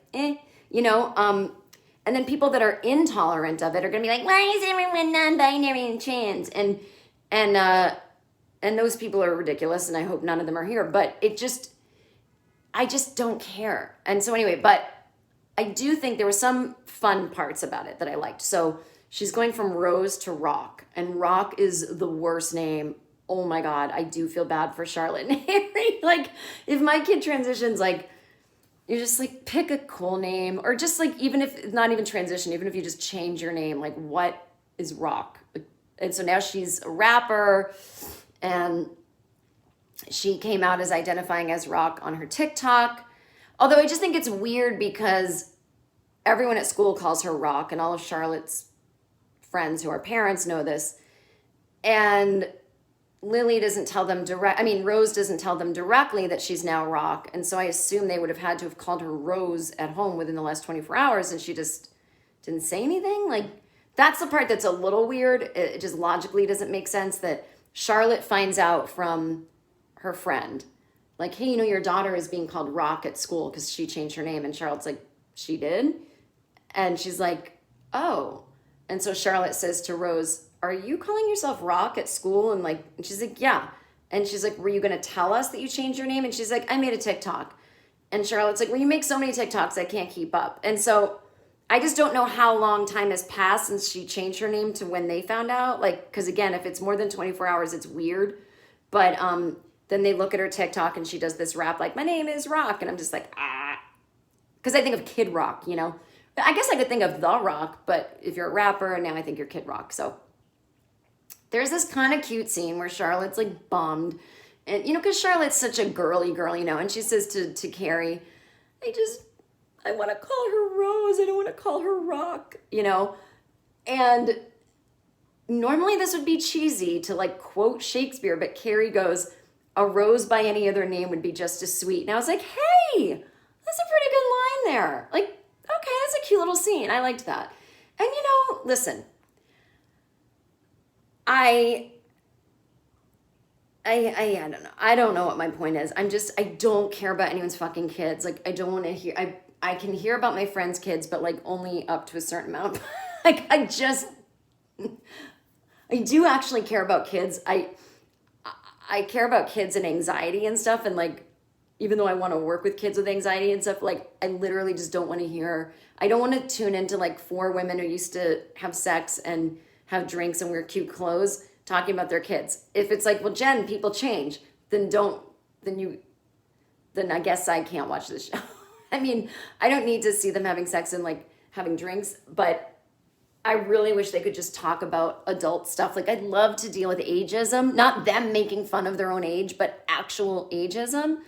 and then people that are intolerant of it are going to be like, why is everyone non-binary and trans? And those people are ridiculous. And I hope none of them are here, but I just don't care. And so anyway, but I do think there were some fun parts about it that I liked. So she's going from Rose to Rock, and Rock is the worst name. Oh my God, I do feel bad for Charlotte and Harry. Like, if my kid transitions, like, you just like pick a cool name, or just like, even if not even transition, even if you just change your name, like, what is Rock? And so now she's a rapper, and she came out as identifying as Rock on her TikTok. Although I just think it's weird because everyone at school calls her Rock, and all of Charlotte's friends who are parents know this. And Lily doesn't tell them Rose doesn't tell them directly that she's now Rock. And so I assume they would have had to have called her Rose at home within the last 24 hours, and she just didn't say anything. Like, that's the part that's a little weird. It just logically doesn't make sense that Charlotte finds out from her friend, like, hey, your daughter is being called Rock at school because she changed her name. And Charlotte's like, she did? And she's like, oh. And so Charlotte says to Rose, are you calling yourself Rock at school? And she's like, yeah. And she's like, were you going to tell us that you changed your name? And she's like, I made a TikTok. And Charlotte's like, well, you make so many TikToks, I can't keep up. And so I just don't know how long time has passed since she changed her name to when they found out. Like, because again, if it's more than 24 hours, it's weird. But then they look at her TikTok and she does this rap like, my name is Rock. And I'm just like, ah. Because I think of Kid Rock, I guess I could think of The Rock, but if you're a rapper, now I think you're Kid Rock. So there's this kind of cute scene where Charlotte's like bummed. And, because Charlotte's such a girly girl, and she says to Carrie, I want to call her Rose. I don't want to call her Rock, And normally this would be cheesy to like quote Shakespeare, but Carrie goes, a rose by any other name would be just as sweet. And I was like, hey, that's a pretty good line there. Like, okay, that's a cute little scene. I liked that. And listen, I don't know. I don't know what my point is. I don't care about anyone's fucking kids. Like, I don't want to hear, I can hear about my friends' kids, but like only up to a certain amount. Like, I do actually care about kids. I care about kids and anxiety and stuff. And like, even though I want to work with kids with anxiety and stuff, like, I literally just don't want to hear, I don't want to tune into like 4 women who used to have sex and have drinks and wear cute clothes talking about their kids. If it's like, well, Jen, people change, then I guess I can't watch this show. I mean, I don't need to see them having sex and like having drinks, but I really wish they could just talk about adult stuff. Like, I'd love to deal with ageism, not them making fun of their own age, but actual ageism.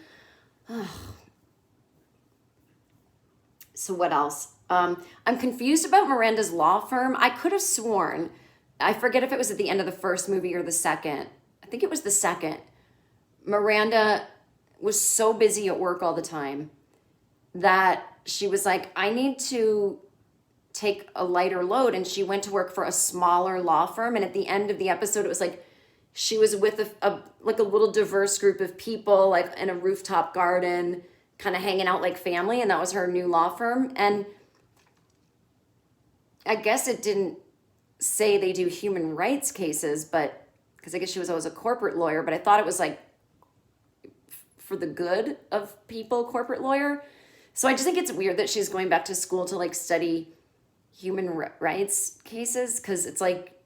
So what else? I'm confused about Miranda's law firm. I could have sworn, I forget if it was at the end of the first movie or the second. I think it was the second. Miranda was so busy at work all the time that she was like, I need to take a lighter load. And she went to work for a smaller law firm. And at the end of the episode, it was like she was with a little diverse group of people, like in a rooftop garden, kind of hanging out like family. And that was her new law firm. And I guess it didn't say they do human rights cases, but because I guess she was always a corporate lawyer, but I thought it was like for the good of people, corporate lawyer. So I just think it's weird that she's going back to school to like study human rights cases, because it's like,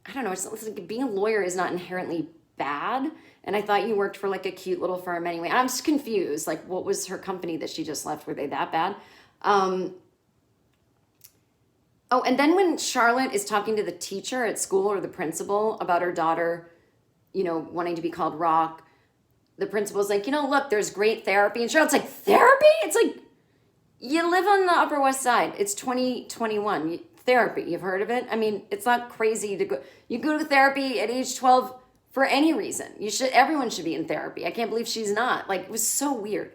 I don't know, it's like being a lawyer is not inherently bad. And I thought you worked for like a cute little firm anyway. I'm just confused. Like, what was her company that she just left? Were they that bad? Oh, and then when Charlotte is talking to the teacher at school or the principal about her daughter, wanting to be called Rock, the principal's like, look, there's great therapy. And Charlotte's like, therapy? It's like, you live on the Upper West Side. It's 2021. Therapy, you've heard of it? I mean, it's not crazy to go. You go to therapy at age 12 for any reason. Everyone should be in therapy. I can't believe she's not. Like, it was so weird.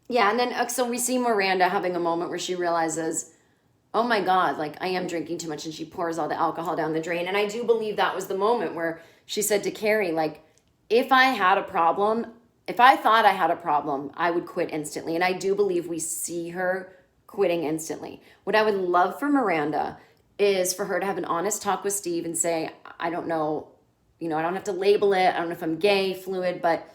Yeah, and then so we see Miranda having a moment where she realizes, oh my God, like I am drinking too much, and she pours all the alcohol down the drain. And I do believe that was the moment where she said to Carrie, like, if I thought I had a problem, I would quit instantly. And I do believe we see her quitting instantly. What I would love for Miranda is for her to have an honest talk with Steve and say, I don't know, I don't have to label it. I don't know if I'm gay, fluid, but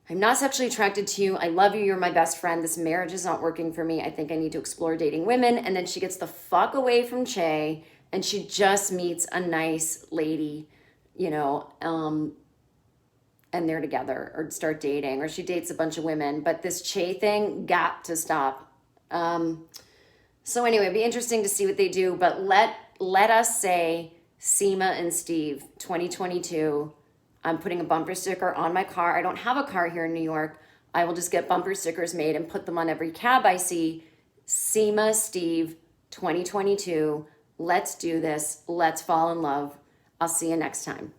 I'm not sexually attracted to you. I love you. You're my best friend. This marriage is not working for me. I think I need to explore dating women. And then she gets the fuck away from Che, and she just meets a nice lady, and they're together or start dating, or she dates a bunch of women. But this Che thing got to stop. So anyway, it'd be interesting to see what they do. But let us say Seema and Steve, 2022. I'm putting a bumper sticker on my car. I don't have a car here in New York. I will just get bumper stickers made and put them on every cab I see. Seema, Steve, 2022. Let's do this. Let's fall in love. I'll see you next time.